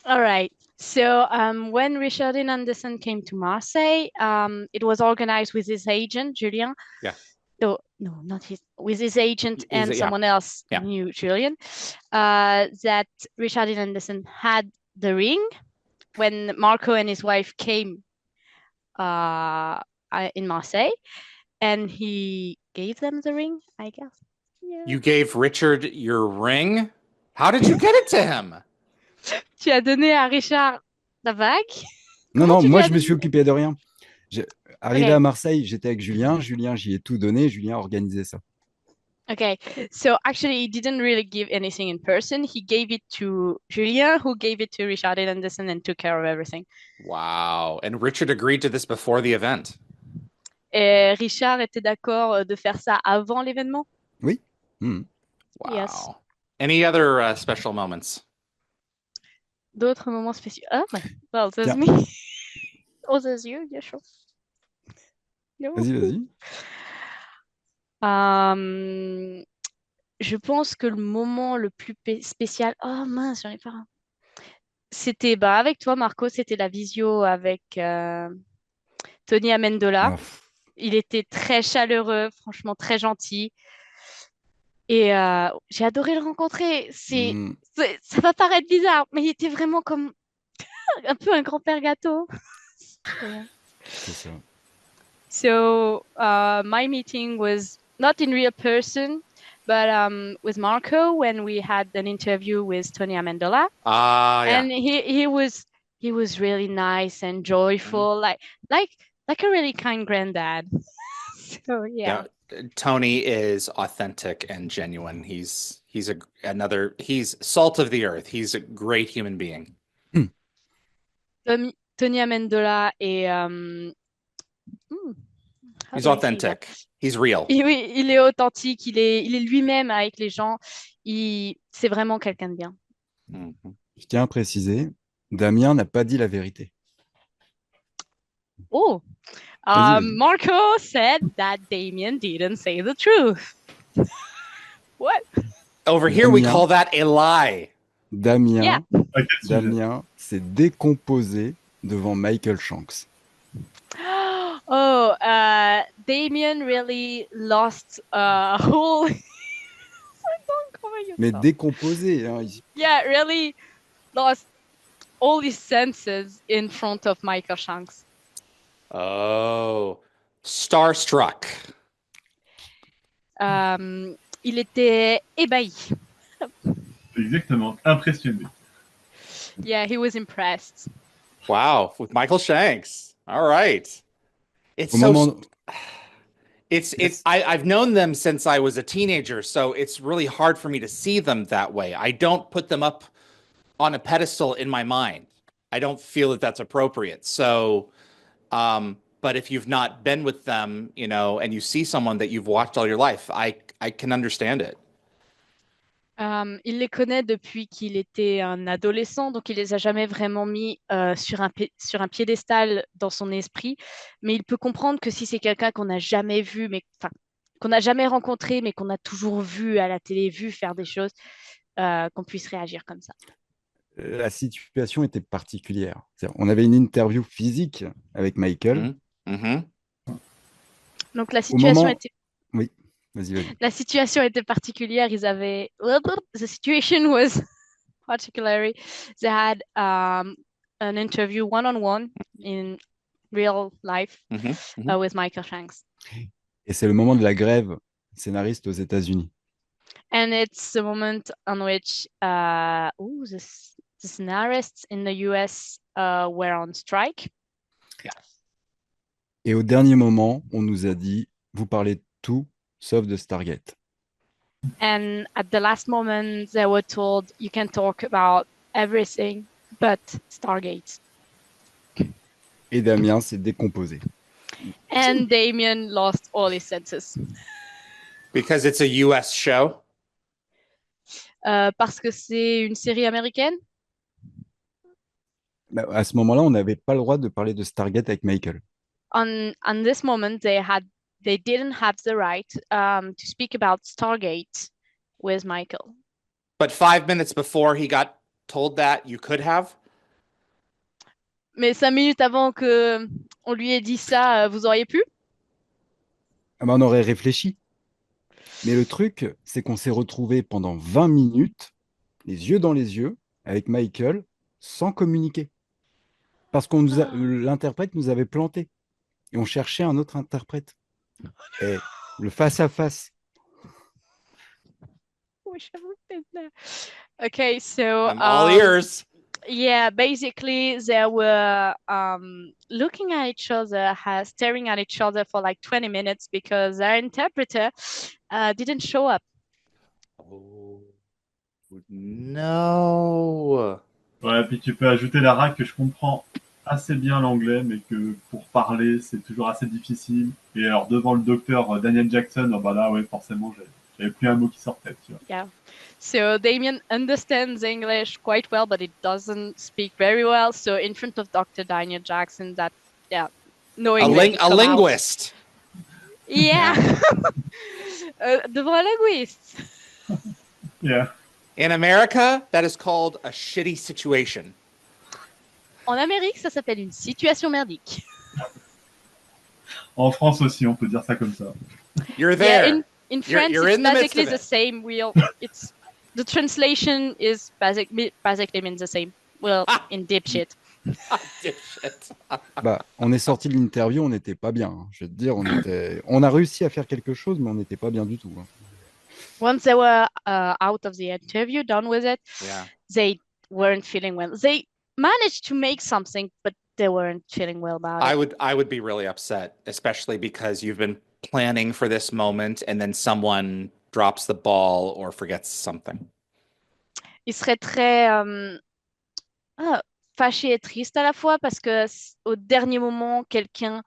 All right. So when Richard Dean Anderson came to Marseille, it was organized with his agent, Julien. Yeah. No, not his, with his agent and Yeah. someone else Yeah. knew Julien, that Richard Dean Anderson had the ring when Marco and his wife came in Marseille, and he gave them the ring, I guess. Yeah. You gave Richard your ring? How did you get it to him? Tu as donné à Richard la bague? Non, Comment non, tu lui moi as je me suis donné? occupé de rien. Arrivé Ok. à Marseille, j'étais avec Julien. J'y ai tout donné. Julien a organisé ça. Okay, so actually, he didn't really give anything in person. He gave it to Julien, who gave it to Richard Anderson and took care of everything. Wow. And Richard agreed to this before the event. Et Richard était d'accord de faire ça avant l'événement? Oui. Mmh. Wow. Yes. Any other special moments? D'autres moments spéciaux? Ah, well, that's Tiens. me. Oh, that's you, yeah, sure. No. Vas-y. Je pense que le moment le plus spécial. Oh mince, j'en ai pas. C'était avec toi, Marco, c'était la visio avec Tony Amendola. Ah, Il était très chaleureux, franchement très gentil. Et j'ai adoré le rencontrer. Ça va paraître bizarre, mais il était vraiment comme un peu un grand-père gâteau. c'est ça. So my meeting was not in real person, but with Marco when we had an interview with Tony Amendola. Yeah. And he was really nice and joyful, like a really kind granddad. So yeah. Tony is authentic and genuine. He's salt of the earth. He's a great human being. Tony Amendola est he's authentic. He's real. Oui, il est authentique, il est lui-même avec les gens. C'est vraiment quelqu'un de bien. Mm-hmm. Je tiens à préciser, Damien n'a pas dit la vérité. Oh, Vas-y. Marco said that Damien didn't say the truth. What? Over here, we call that a lie. Damien Damien s'est décomposé devant Michael Shanks. Oh, Damien really lost a whole. Mais décomposé. Hein. Yeah, really lost all his senses in front of Michael Shanks. Oh, Starstruck. Il était ébahi. Exactement, impressionné. Yeah, he was impressed. Wow, with Michael Shanks. All right. I've known them since I was a teenager, so it's really hard for me to see them that way. I don't put them up on a pedestal in my mind. I don't feel that that's appropriate. So, but if you've not been with them, and you see someone that you've watched all your life, I can understand it. Il les connaît depuis qu'il était un adolescent, donc il les a jamais vraiment mis sur un piédestal dans son esprit. Mais il peut comprendre que si c'est quelqu'un qu'on n'a jamais vu, qu'on n'a jamais rencontré, mais qu'on a toujours vu à la télé, vu faire des choses, qu'on puisse réagir comme ça. La situation était particulière. On avait une interview physique avec Michael. Mm-hmm. Donc la situation était... Oui, vas-y. La situation était particulière. The situation was particular. They had an interview one-on-one in real life with Michael Shanks. Et c'est le moment de la grève scénariste aux États-Unis. And it's the moment on which the scenarists in the US were on strike. Yeah. Et au dernier moment, on nous a dit, vous parlez de tout sauf de Stargate. And at the last moment, they were told, you can talk about everything but Stargate. Et Damien s'est décomposé. And Damien lost all his senses. Because it's a US show? Parce que c'est une série américaine. Bah, à ce moment-là, on n'avait pas le droit de parler de Stargate avec Michael. On this moment, they didn't have the right to speak about Stargate with Michael. But 5 minutes before he got told that, you could have? Mais 5 minutes avant que on lui ait dit ça, vous auriez pu? Ah bah, on aurait réfléchi. Mais le truc, c'est qu'on s'est retrouvés pendant 20 minutes, les yeux dans les yeux, avec Michael, sans communiquer. Parce qu'on l'interprète nous avait planté. Et on cherchait un autre interprète. Et le face-à-face. Okay, so I'm all ears. yeah, basically they were looking at each other, staring at each other for like 20 minutes because their interpreter didn't show up. Oh, no. Ouais, puis tu peux ajouter, Lara, que je comprends assez bien l'anglais, mais que pour parler, c'est toujours assez difficile. Et alors, devant le docteur Daniel Jackson, oh bah là, ouais, forcément, j'avais plus un mot qui sortait, tu vois. Yeah. So Damien understands English quite well, but he doesn't speak very well. So in front of Dr. Daniel Jackson, no English. A linguist. Yeah. Devant un linguiste. Yeah. In America, that is called a shitty situation. En Amérique, ça s'appelle une situation merdique. En France aussi, on peut dire ça comme ça. You're there. Yeah, in France, you're it's in the midst basically of the it. same. It's the translation is basically means the same. Well, in dipshit. Dipshit. Bah, on est sorti de l'interview, on n'était pas bien. Hein. Je vais te dire, on a réussi à faire quelque chose, mais on n'était pas bien du tout. Hein. Once they were out of the interview, done with it, they weren't feeling well. They managed to make something, but they weren't feeling well about it. I would be really upset, especially because you've been planning for this moment and then someone drops the ball or forgets something. Il serait très fâché et triste à la fois parce que au dernier moment, quelqu'un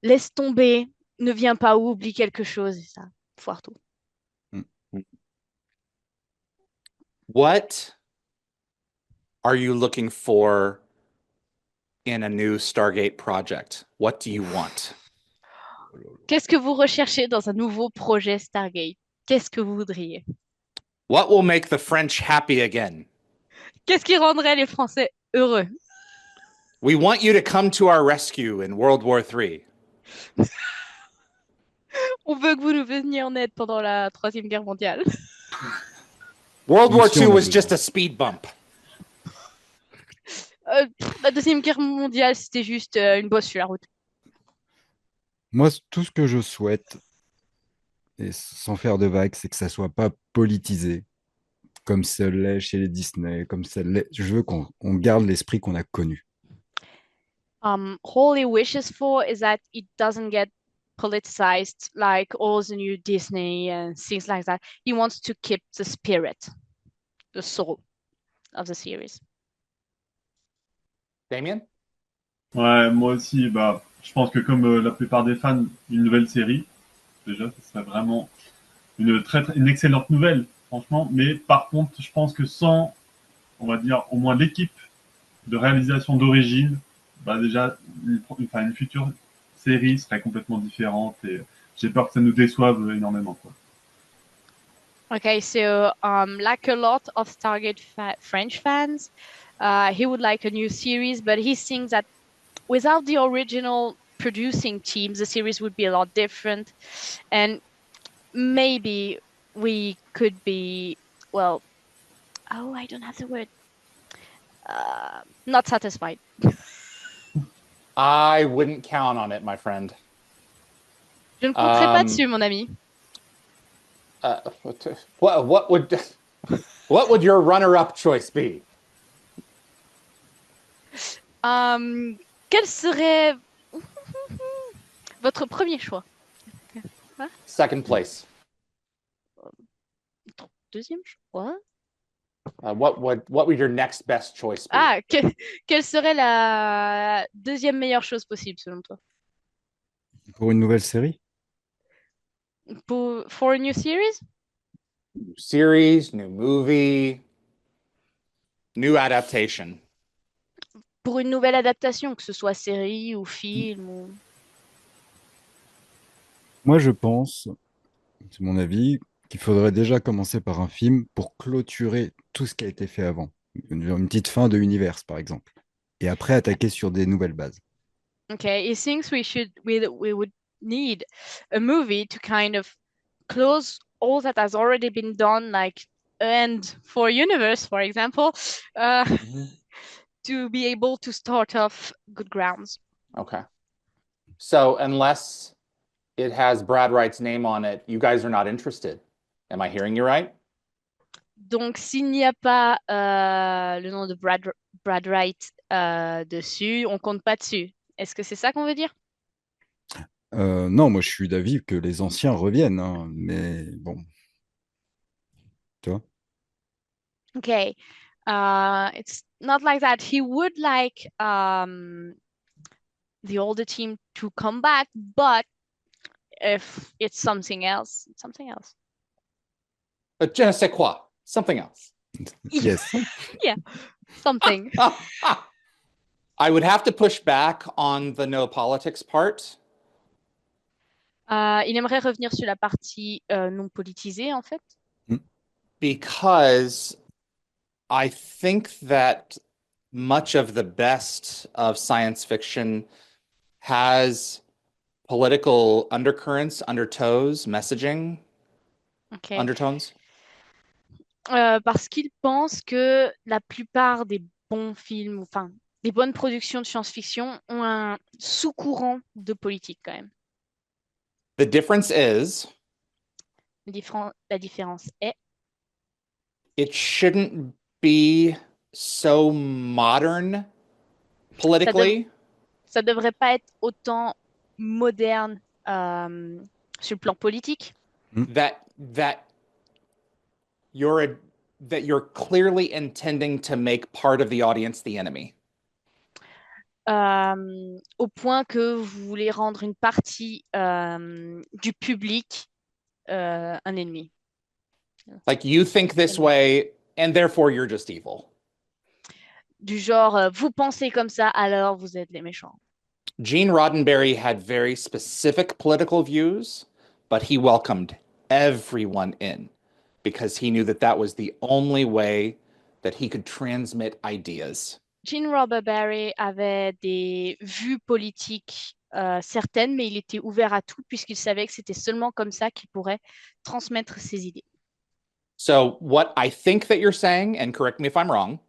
laisse tomber, ne vient pas ou oublie quelque chose et ça foire tout. What are you looking for in a new Stargate project? What do you want? Qu'est-ce que vous recherchez dans un nouveau projet Stargate? Qu'est-ce que vous voudriez? What will make the French happy again? Qu'est-ce qui rendrait les Français heureux? We want you to come to our rescue in World War III. On veut que vous nous veniez en aide pendant la Troisième Guerre mondiale. World War II was just a speed bump. La Deuxième Guerre mondiale, c'était juste une bosse sur la route. Moi, tout ce que je souhaite, et sans faire de vagues, c'est que ça soit pas politisé, comme ça l'est chez les Disney, comme ça l'est. Je veux qu'on garde l'esprit qu'on a connu. All he wishes for is that it doesn't get politicized like all the new Disney and things like that. He wants to keep the spirit, the soul of the series. Damien? Ouais, moi aussi, bah, je pense que comme la plupart des fans, une nouvelle série, déjà, ce serait vraiment une excellente nouvelle, franchement. Mais par contre, je pense que sans, on va dire, au moins l'équipe de réalisation d'origine, bah déjà, une future série serait complètement différente et j'ai peur que ça nous déçoive énormément, quoi. Okay, so like a lot of Stargate French fans, he would like a new series, but he thinks that without the original producing team, the series would be a lot different. And maybe we could be, well, I don't have the word. Not satisfied. I wouldn't count on it, my friend. Je ne compterai pas dessus, mon ami. What would your runner-up choice be? Quel serait votre premier choix? Second place. Deuxième choix? What would your next best choice be? Ah, quelle serait la deuxième meilleure chose possible selon toi? Pour une nouvelle série? For a new series? New series, new movie, new adaptation. Pour une nouvelle adaptation, que ce soit série ou film ou... Moi, je pense, c'est mon avis, qu'il faudrait déjà commencer par un film pour clôturer tout ce qui a été fait avant. Une petite fin de univers, par exemple. Et après, attaquer sur des nouvelles bases. Okay, it thinks we would need a movie to kind of close all that has already been done, like end for universe, for example, to be able to start off good grounds. Okay. So unless it has Brad Wright's name on it, you guys are not interested. Am I hearing you right? Donc, s'il n'y a pas le nom de Brad Wright dessus, on compte pas dessus. Est-ce que c'est ça qu'on veut dire? Non, moi, je suis d'avis que les anciens reviennent, hein, mais bon, tu vois. Okay. It's not like that. He would like the older team to come back, but if it's something else, it's something else. Je ne sais quoi. Something else. Yes. Yeah, something. I would have to push back on the no politics part. Il aimerait revenir sur la partie non politisée, en fait. Because I think that much of the best of science fiction has political undercurrents, undertows, messaging, Okay. undertones. Parce qu'il pense que la plupart des bons films, enfin, des bonnes productions de science-fiction ont un sous-courant de politique quand même. The difference is La différence est, it shouldn't be so modern politically. ça devrait pas être autant moderne sur le plan politique. that you're clearly intending to make part of the audience the enemy. Au point que vous voulez rendre une partie du public un ennemi. Like you think this way, and therefore you're just evil. Du genre, vous pensez comme ça, alors vous êtes les méchants. Gene Roddenberry had very specific political views, but he welcomed everyone in because he knew that that was the only way that he could transmit ideas. Gene Roddenberry avait des vues politiques certaines, mais il était ouvert à tout puisqu'il savait que c'était seulement comme ça qu'il pourrait transmettre ses idées. So what I think that you're saying, and correct me if I'm wrong,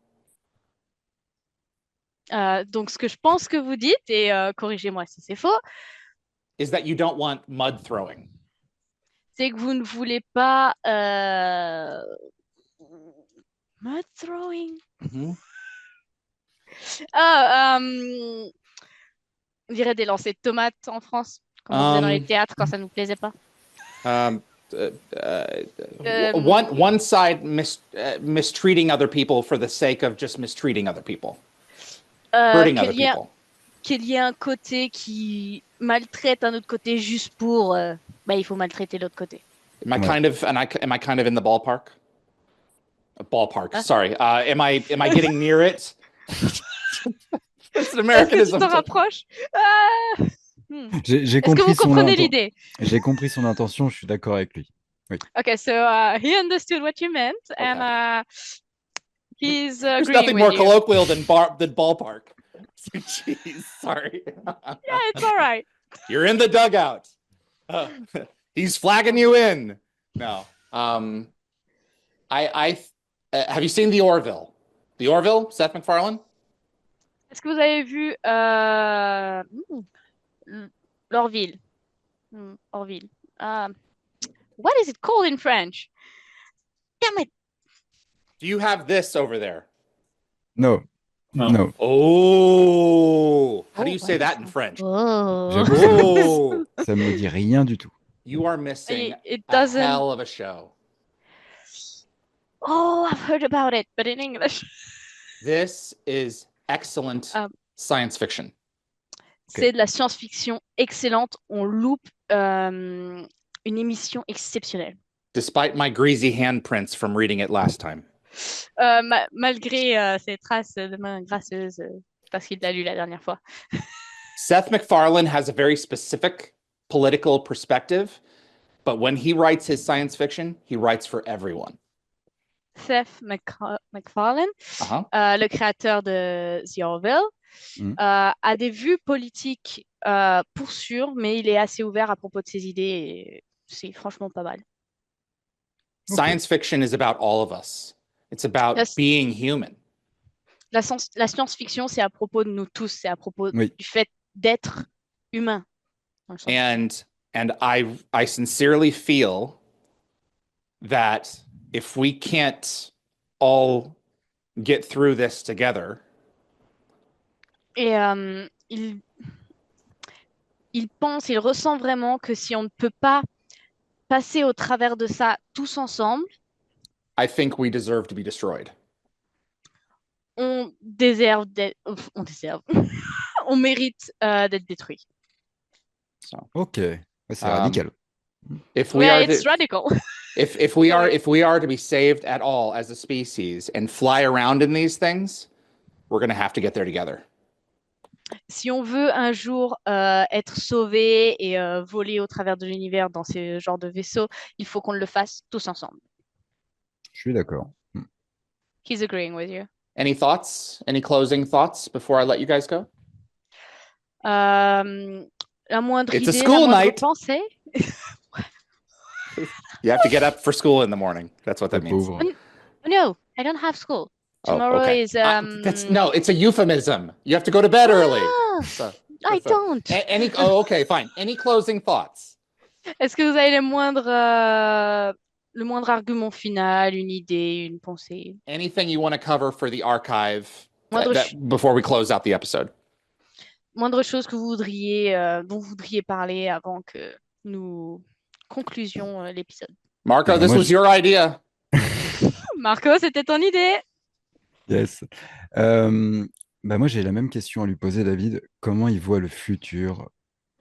Donc, ce que je pense que vous dites, et corrigez-moi si c'est faux, is that you don't want mud throwing. c'est que vous ne voulez pas mud throwing. Mm-hmm. On dirait des lancers de tomates en France, comme on faisait dans les théâtres quand ça nous plaisait pas. One side mistreating other people for the sake of just mistreating other people. Hurting other people. Qu'il y ait un côté qui maltraite un autre côté juste pour il faut maltraiter l'autre côté. Am I kind of in the ballpark? Ballpark. Sorry. Am I getting near it? It's an Americanism. Tu te rapproches. J'ai Est-ce que vous comprenez l'idée? J'ai compris son intention, je suis d'accord avec lui. Oui. Okay, so he understood what you meant, okay. And he's agreeing There's nothing with more you. colloquial than ballpark. Jeez, sorry. Yeah, it's all right. You're in the dugout. He's flagging you in. No. Have you seen the Orville? The Orville, Seth MacFarlane? Est-ce que vous avez vu l'Orville? Orville. What is it called in French? Damn it. Do you have this over there? No. No. Oh. How do you say that in French? Oh. Ça me dit rien du tout. You are missing a hell of a show. Oh, I've heard about it, but in English. This is excellent Um, science fiction. C'est de la science-fiction excellente. On loupe une émission exceptionnelle. Despite my greasy handprints from reading it last time. Malgré ses traces de mains grasseuses, parce qu'il l'a lu la dernière fois. Seth MacFarlane has a very specific political perspective, but when he writes his science fiction, he writes for everyone. Seth MacFarlane, le créateur de The Orville, a des vues politiques pour sûr, mais il est assez ouvert à propos de ses idées et c'est franchement pas mal. Science fiction is about all of us. It's about being human. La science-fiction, c'est à propos de nous tous, c'est à propos du fait d'être humain. And I sincerely feel that if we can't all get through this together. Et il ressent vraiment que si on ne peut pas passer au travers de ça tous ensemble, I think we deserve to be destroyed. On mérite d'être détruit. Ok, c'est radical. If we are it's radical. If we are to be saved at all as a species and fly around in these things, we're going to have to get there together. Si on veut un jour être sauvé et voler au travers de l'univers dans ce genre de vaisseau, il faut qu'on le fasse tous ensemble. Je suis d'accord. He's agreeing with you. Any thoughts? Any closing thoughts before I let you guys go? La moindre It's idée, a school la moindre night. pensée. You have to get up for school in the morning. That's what that means. No, I don't have school. Tomorrow is no, it's a euphemism. You have to go to bed early. I don't. Okay, fine. Any closing thoughts? Est-ce que vous avez le moindre argument final, une idée, une pensée? Anything you want to cover for the archive Before we close out the episode? Moindre chose que dont vous voudriez parler avant que nous conclusions l'épisode. Marco, this was your idea. Marco, c'était ton idée. Yes. Moi, j'ai la même question à lui poser, David. Comment il voit le futur,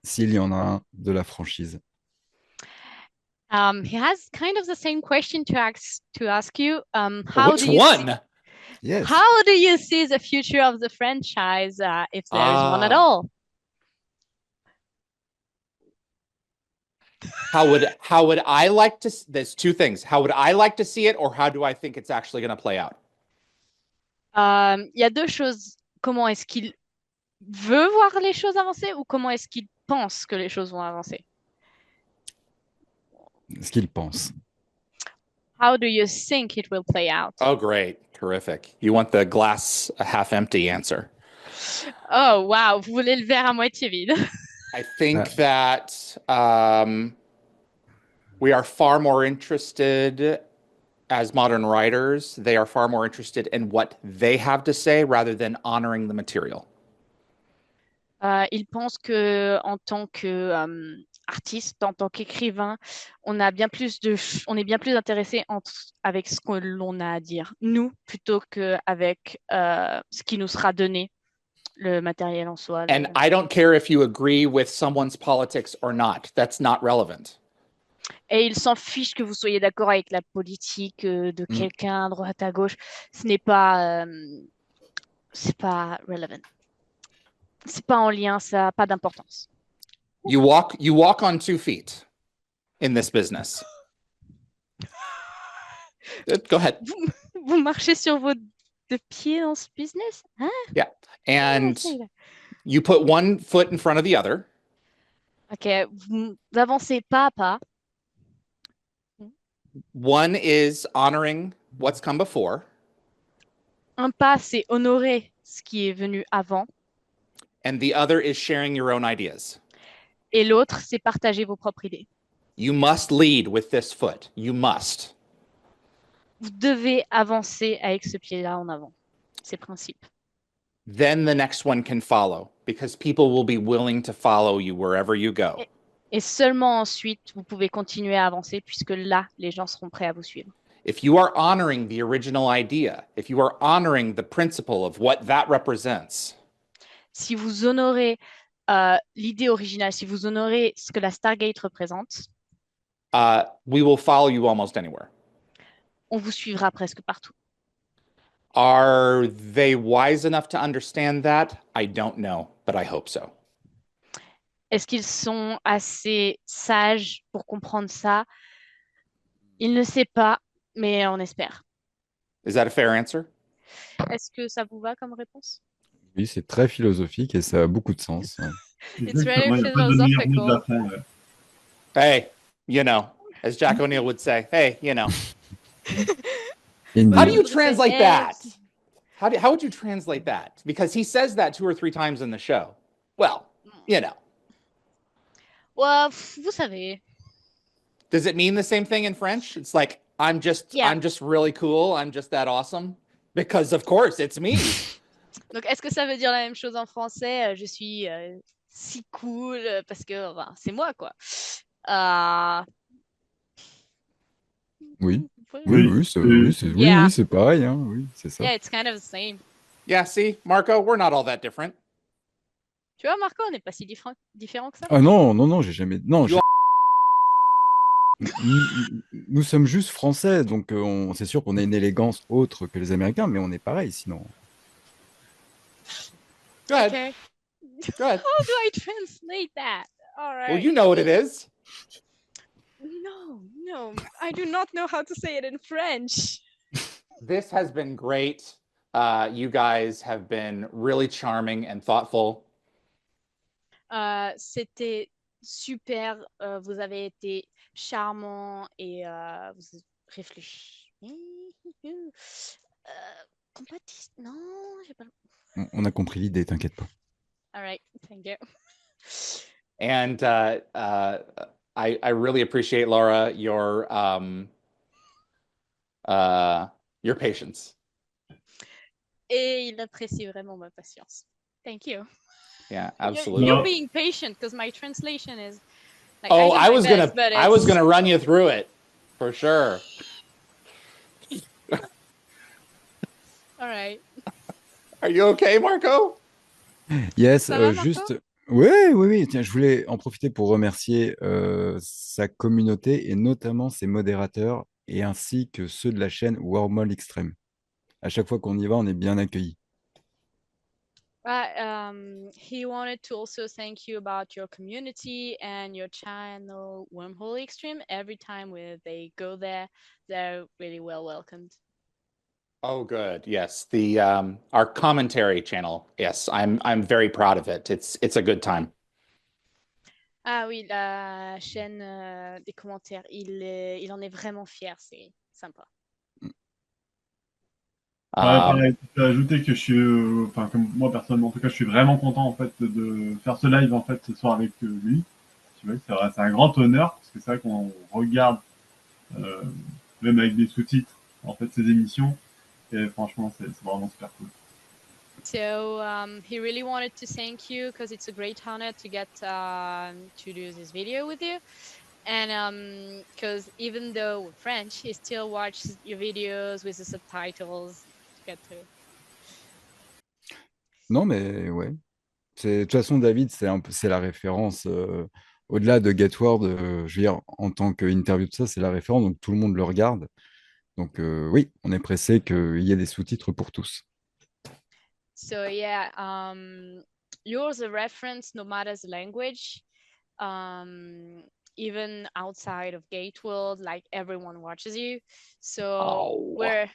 s'il y en a un, de la franchise? He has kind of the same question to ask you. Which one? Yes. How do you see the future of the franchise, if there is one at all? How would I like to? There's two things. How would I like to see it, or how do I think it's actually going to play out? Il y a deux choses. Comment est-ce qu'il veut voir les choses avancer ou comment est-ce qu'il pense que les choses vont avancer? Ce qu'il pense. How do you think it will play out? Oh, great. Terrific. You want the glass half empty answer. Oh, wow. Vous voulez le verre à moitié vide. I think that we are far more interested as modern writers. They are far more interested in what they have to say rather than honoring the material. Il pense que en tant que artiste, en tant qu'écrivain, on est bien plus intéressé avec ce que l'on a à dire, nous, plutôt qu'avec ce qui nous sera donné, le matériel en soi. And I don't care if you agree with someone's politics or not. That's not relevant. Et il s'en fiche que vous soyez d'accord avec la politique de quelqu'un à droite à gauche. C'est pas relevant. C'est pas en lien, ça n'a pas d'importance. You walk on 2 feet in this business. Go ahead. Vous marchez sur vos 2 pieds dans ce business? Hein? Yeah. And you put 1 foot in front of the other. Ok, vous avancez pas à pas. One is honoring what's come before. Un pas, c'est honorer ce qui est venu avant. And the other is sharing your own ideas. Et l'autre, c'est partager vos propres idées. You must lead with this foot. You must. Vous devez avancer avec ce pied-là en avant. C'est le principe. Then the next one can follow because people will be willing to follow you wherever you go. Et seulement ensuite, vous pouvez continuer à avancer puisque là, les gens seront prêts à vous suivre. if you are honoring the original idea, if you are honoring the principle of what that represents, Si vous honorez l'idée originale, si vous honorez ce que la Stargate représente, we will follow you almost anywhere. on vous suivra presque partout. Are they wise enough to understand that? I don't know, but I hope so. Est-ce qu'ils sont assez sages pour comprendre ça? Il ne sait pas, mais on espère. Is that a fair answer? Est-ce que ça vous va comme réponse? Oui, c'est très philosophique et ça a beaucoup de sens. Ouais. It's very Exactement, il n'y a pas de meilleur mot de la philosophical. fin. Ouais. Hey, you know, as Jack O'Neill would say, hey, you know. Indeed. How do you Would say, translate "Eh, that? How would you translate that? Because he says that 2 or 3 times in the show. Well, you know. Ouais, vous savez. Does it mean the same thing in French? It's like I'm just really cool. I'm just that awesome. Because of course it's me. Donc, est-ce que ça veut dire la même chose en français? Je suis si cool parce que enfin, c'est moi, quoi. Oui. Oui. Oui, c'est pareil. Hein, oui, c'est ça. Yeah, it's kind of the same. Yeah, see, Marco, we're not all that different. Tu vois, Marco, on n'est pas si différent que ça. Ah non, j'ai jamais. Non, You nous sommes juste français, donc c'est sûr qu'on a une élégance autre que les Américains, mais on est pareil sinon. Go ahead. Okay. Go ahead. How do I translate that? All right. Well, you know what it is. No, I do not know how to say it in French. This has been great. You guys have been really charming and thoughtful. C'était super. Vous avez été charmant et vous réfléchi. Compatissant. Non, j'ai pas. On a compris l'idée, t'inquiète pas. All right, thank you. And I really appreciate, Laura, your patience. Et il apprécie vraiment ma patience. Thank you. Yeah, absolutely. You're being patient because my translation is. Like, Oh, I was gonna run you through it for sure. All right. Are you okay, Marco? Yes, Ça va, Marco? juste. Oui. Tiens, je voulais en profiter pour remercier sa communauté et notamment ses modérateurs et ainsi que ceux de la chaîne Wormhole Extreme. À chaque fois qu'on y va, on est bien accueillis. He wanted to also thank you about your community and your channel Wormhole Extreme. Every time they go there, they're really well welcomed. Oh, good. Yes, the our commentary channel. Yes, I'm very proud of it. It's a good time. Ah oui, la chaîne des commentaires, il en est vraiment fier, c'est sympa. Pareil, je peux ajouter que je suis, enfin, comme moi personnellement, en tout cas, je suis vraiment content en fait de faire ce live en fait ce soir avec lui. Tu vois, c'est un grand honneur parce que c'est vrai qu'on regarde même avec des sous-titres en fait ces émissions et franchement c'est vraiment super cool. So he really wanted to thank you because it's a great honor to get to do this video with you. And because even though we're French, he still watches your videos with the subtitles to get through. Non, mais ouais. De toute façon, David, c'est la référence. Au-delà de Get Word, je veux dire, en tant qu'interview de ça, c'est la référence, donc tout le monde le regarde. Donc oui, on est pressé qu'il y ait des sous-titres pour tous. So yeah, you're the reference no matter the language. Even outside of Gate World, like everyone watches you. So we're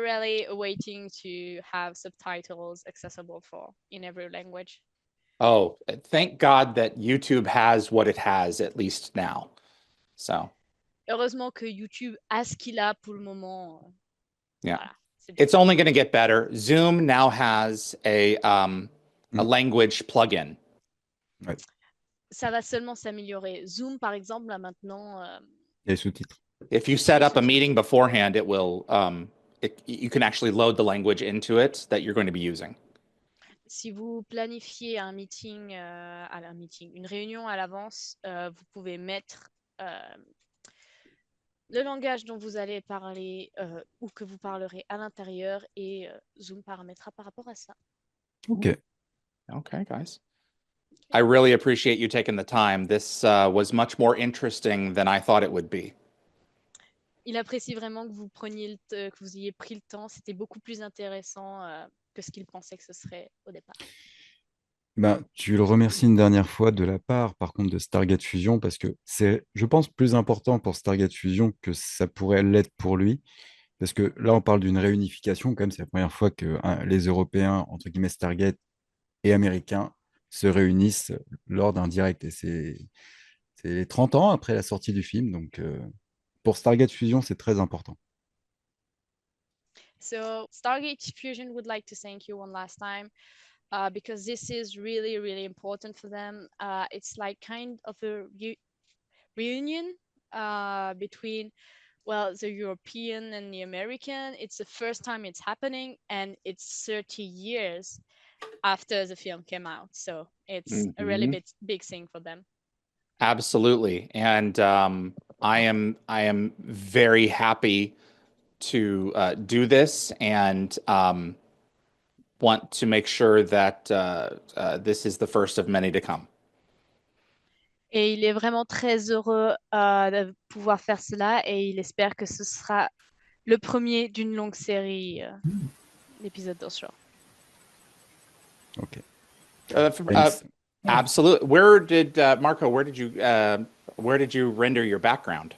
really waiting to have subtitles accessible in every language. Oh, thank God that YouTube has what it has, at least now. So. Heureusement que YouTube a ce qu'il a pour le moment. Yeah. Voilà, it's only going to get better. Zoom now has a language plugin. Ouais. Ça va seulement s'améliorer. Zoom, par exemple, là maintenant. Il y a les sous-titres. If you set up a meeting beforehand, it will. You can actually load the language into it that you're going to be using. Si vous planifiez un meeting, une réunion à l'avance, vous pouvez mettre le langage dont vous allez parler ou que vous parlerez à l'intérieur et Zoom paramétrera par rapport à ça. Ok. Okay, guys. I really appreciate you taking the time. This was much more interesting than I thought it would be. Il apprécie vraiment que que vous ayez pris le temps. C'était beaucoup plus intéressant que ce qu'il pensait que ce serait au départ. Ben, tu le remercies une dernière fois de la part, par contre, de Stargate Fusion, parce que c'est, je pense, plus important pour Stargate Fusion que ça pourrait l'être pour lui. Parce que là, on parle d'une réunification, quand même, c'est la première fois que les Européens, entre guillemets, Stargate et Américains, se réunissent lors d'un direct. Et c'est 30 ans après la sortie du film, donc pour Stargate Fusion, c'est très important. So Stargate Fusion would like to thank you one last time because this is really, really important for them. It's like kind of a reunion between, well, the European and the American. It's the first time it's happening, and it's 30 years after the film came out. So it's a really big thing for them. Absolutely. And I am very happy to do this and want to make sure that this is the first of many to come. Et il est vraiment très heureux de pouvoir faire cela et il espère que ce sera le premier d'une longue série d'épisodes d'Oshore. Ok. Absolutely. Where did Marco? Where did you render your background?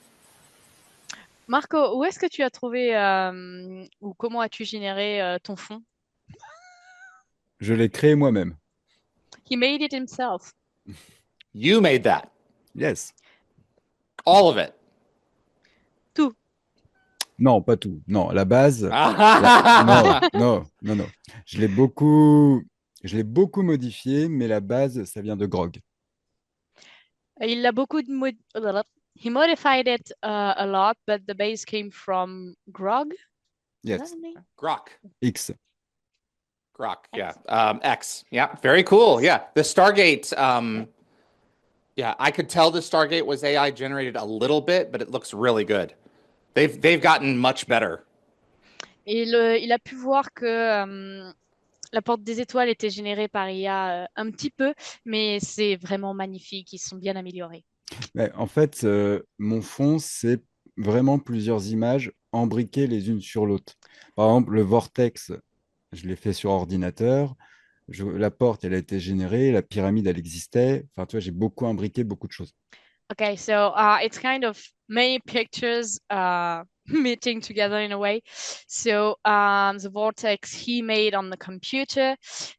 Marco, où est-ce que tu as trouvé ou comment as-tu généré ton fond? Je l'ai créé moi-même. He made it himself. You made that. Yes. All of it. Tout. Non, pas tout. Non, la base. Non. Je l'ai beaucoup modifié, mais la base, ça vient de Grog. Il a beaucoup He modified it a lot, but the base came from Grog. Yes. Grok. X. Grok. Yeah. X. Yeah. Very cool. Yeah. The Stargate. Yeah, I could tell the Stargate was AI generated a little bit, but it looks really good. They've gotten much better. Et il a pu voir que la porte des étoiles était générée par IA un petit peu, mais c'est vraiment magnifique. Ils sont bien améliorés. Mais en fait, mon fond, c'est vraiment plusieurs images embriquées les unes sur l'autre. Par exemple, le vortex, je l'ai fait sur ordinateur. La porte, elle a été générée. La pyramide, elle existait. Enfin, tu vois, j'ai beaucoup imbriqué beaucoup de choses. Okay, so it's kind of many pictures meeting together in a way. So the vortex he made on the computer,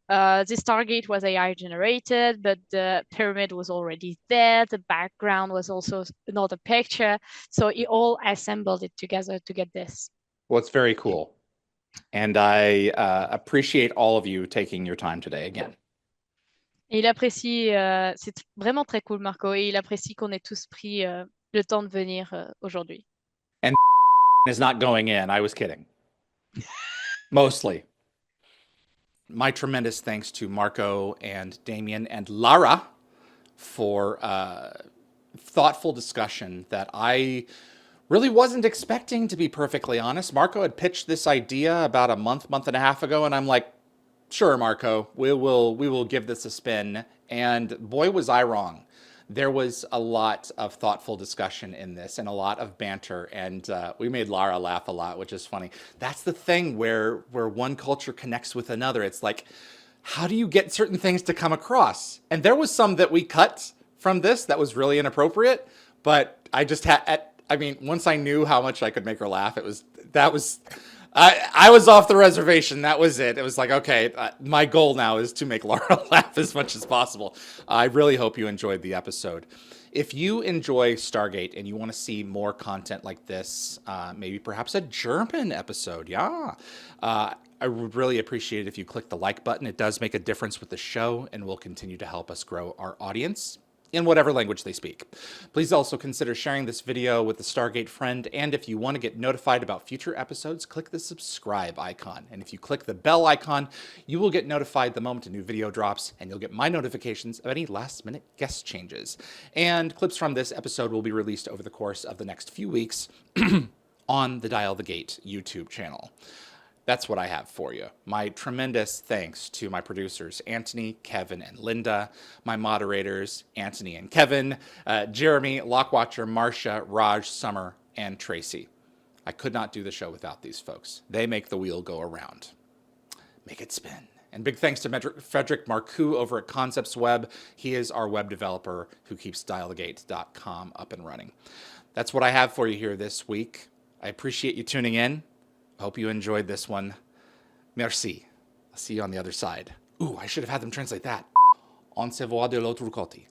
this Stargate was AI generated, but the pyramid was already there. The background was also another picture. So he all assembled it together to get this. Well, it's very cool. And I appreciate all of you taking your time today again. Et il apprécie, c'est vraiment très cool, Marco, et il apprécie qu'on ait tous pris le temps de venir aujourd'hui. And is not going in. I was kidding. Mostly. My tremendous thanks to Marco and Damien and Lara for thoughtful discussion that I really wasn't expecting, to be perfectly honest. Marco had pitched this idea about a month and a half ago, and I'm like, sure, Marco, we will give this a spin. And boy, was I wrong. There was a lot of thoughtful discussion in this and a lot of banter, and we made Lara laugh a lot, which is funny. That's the thing where one culture connects with another. It's like, how do you get certain things to come across? And there was some that we cut from this that was really inappropriate, but I just had, once I knew how much I could make her laugh, I was off the reservation. That was it. It was like, okay, my goal now is to make Laura laugh as much as possible. I really hope you enjoyed the episode. If you enjoy Stargate and you want to see more content like this, maybe perhaps a German episode, I would really appreciate it if you click the like button. It does make a difference with the show and will continue to help us grow our audience. in whatever language they speak. Please also consider sharing this video with a Stargate friend, and if you want to get notified about future episodes, click the subscribe icon. And if you click the bell icon, you will get notified the moment a new video drops, and you'll get my notifications of any last-minute guest changes. And clips from this episode will be released over the course of the next few weeks on the Dial the Gate YouTube channel. That's what I have for you. My tremendous thanks to my producers, Anthony, Kevin, and Linda, my moderators, Anthony and Kevin, Jeremy, Lockwatcher, Marcia, Raj, Summer, and Tracy. I could not do the show without these folks. They make the wheel go around. Make it spin. And big thanks to Frederick Marcoux over at Concepts Web. He is our web developer who keeps dialthegate.com up and running. That's what I have for you here this week. I appreciate you tuning in. Hope you enjoyed this one. Merci. I'll see you on the other side. Ooh, I should have had them translate that. On se voit de l'autre côté.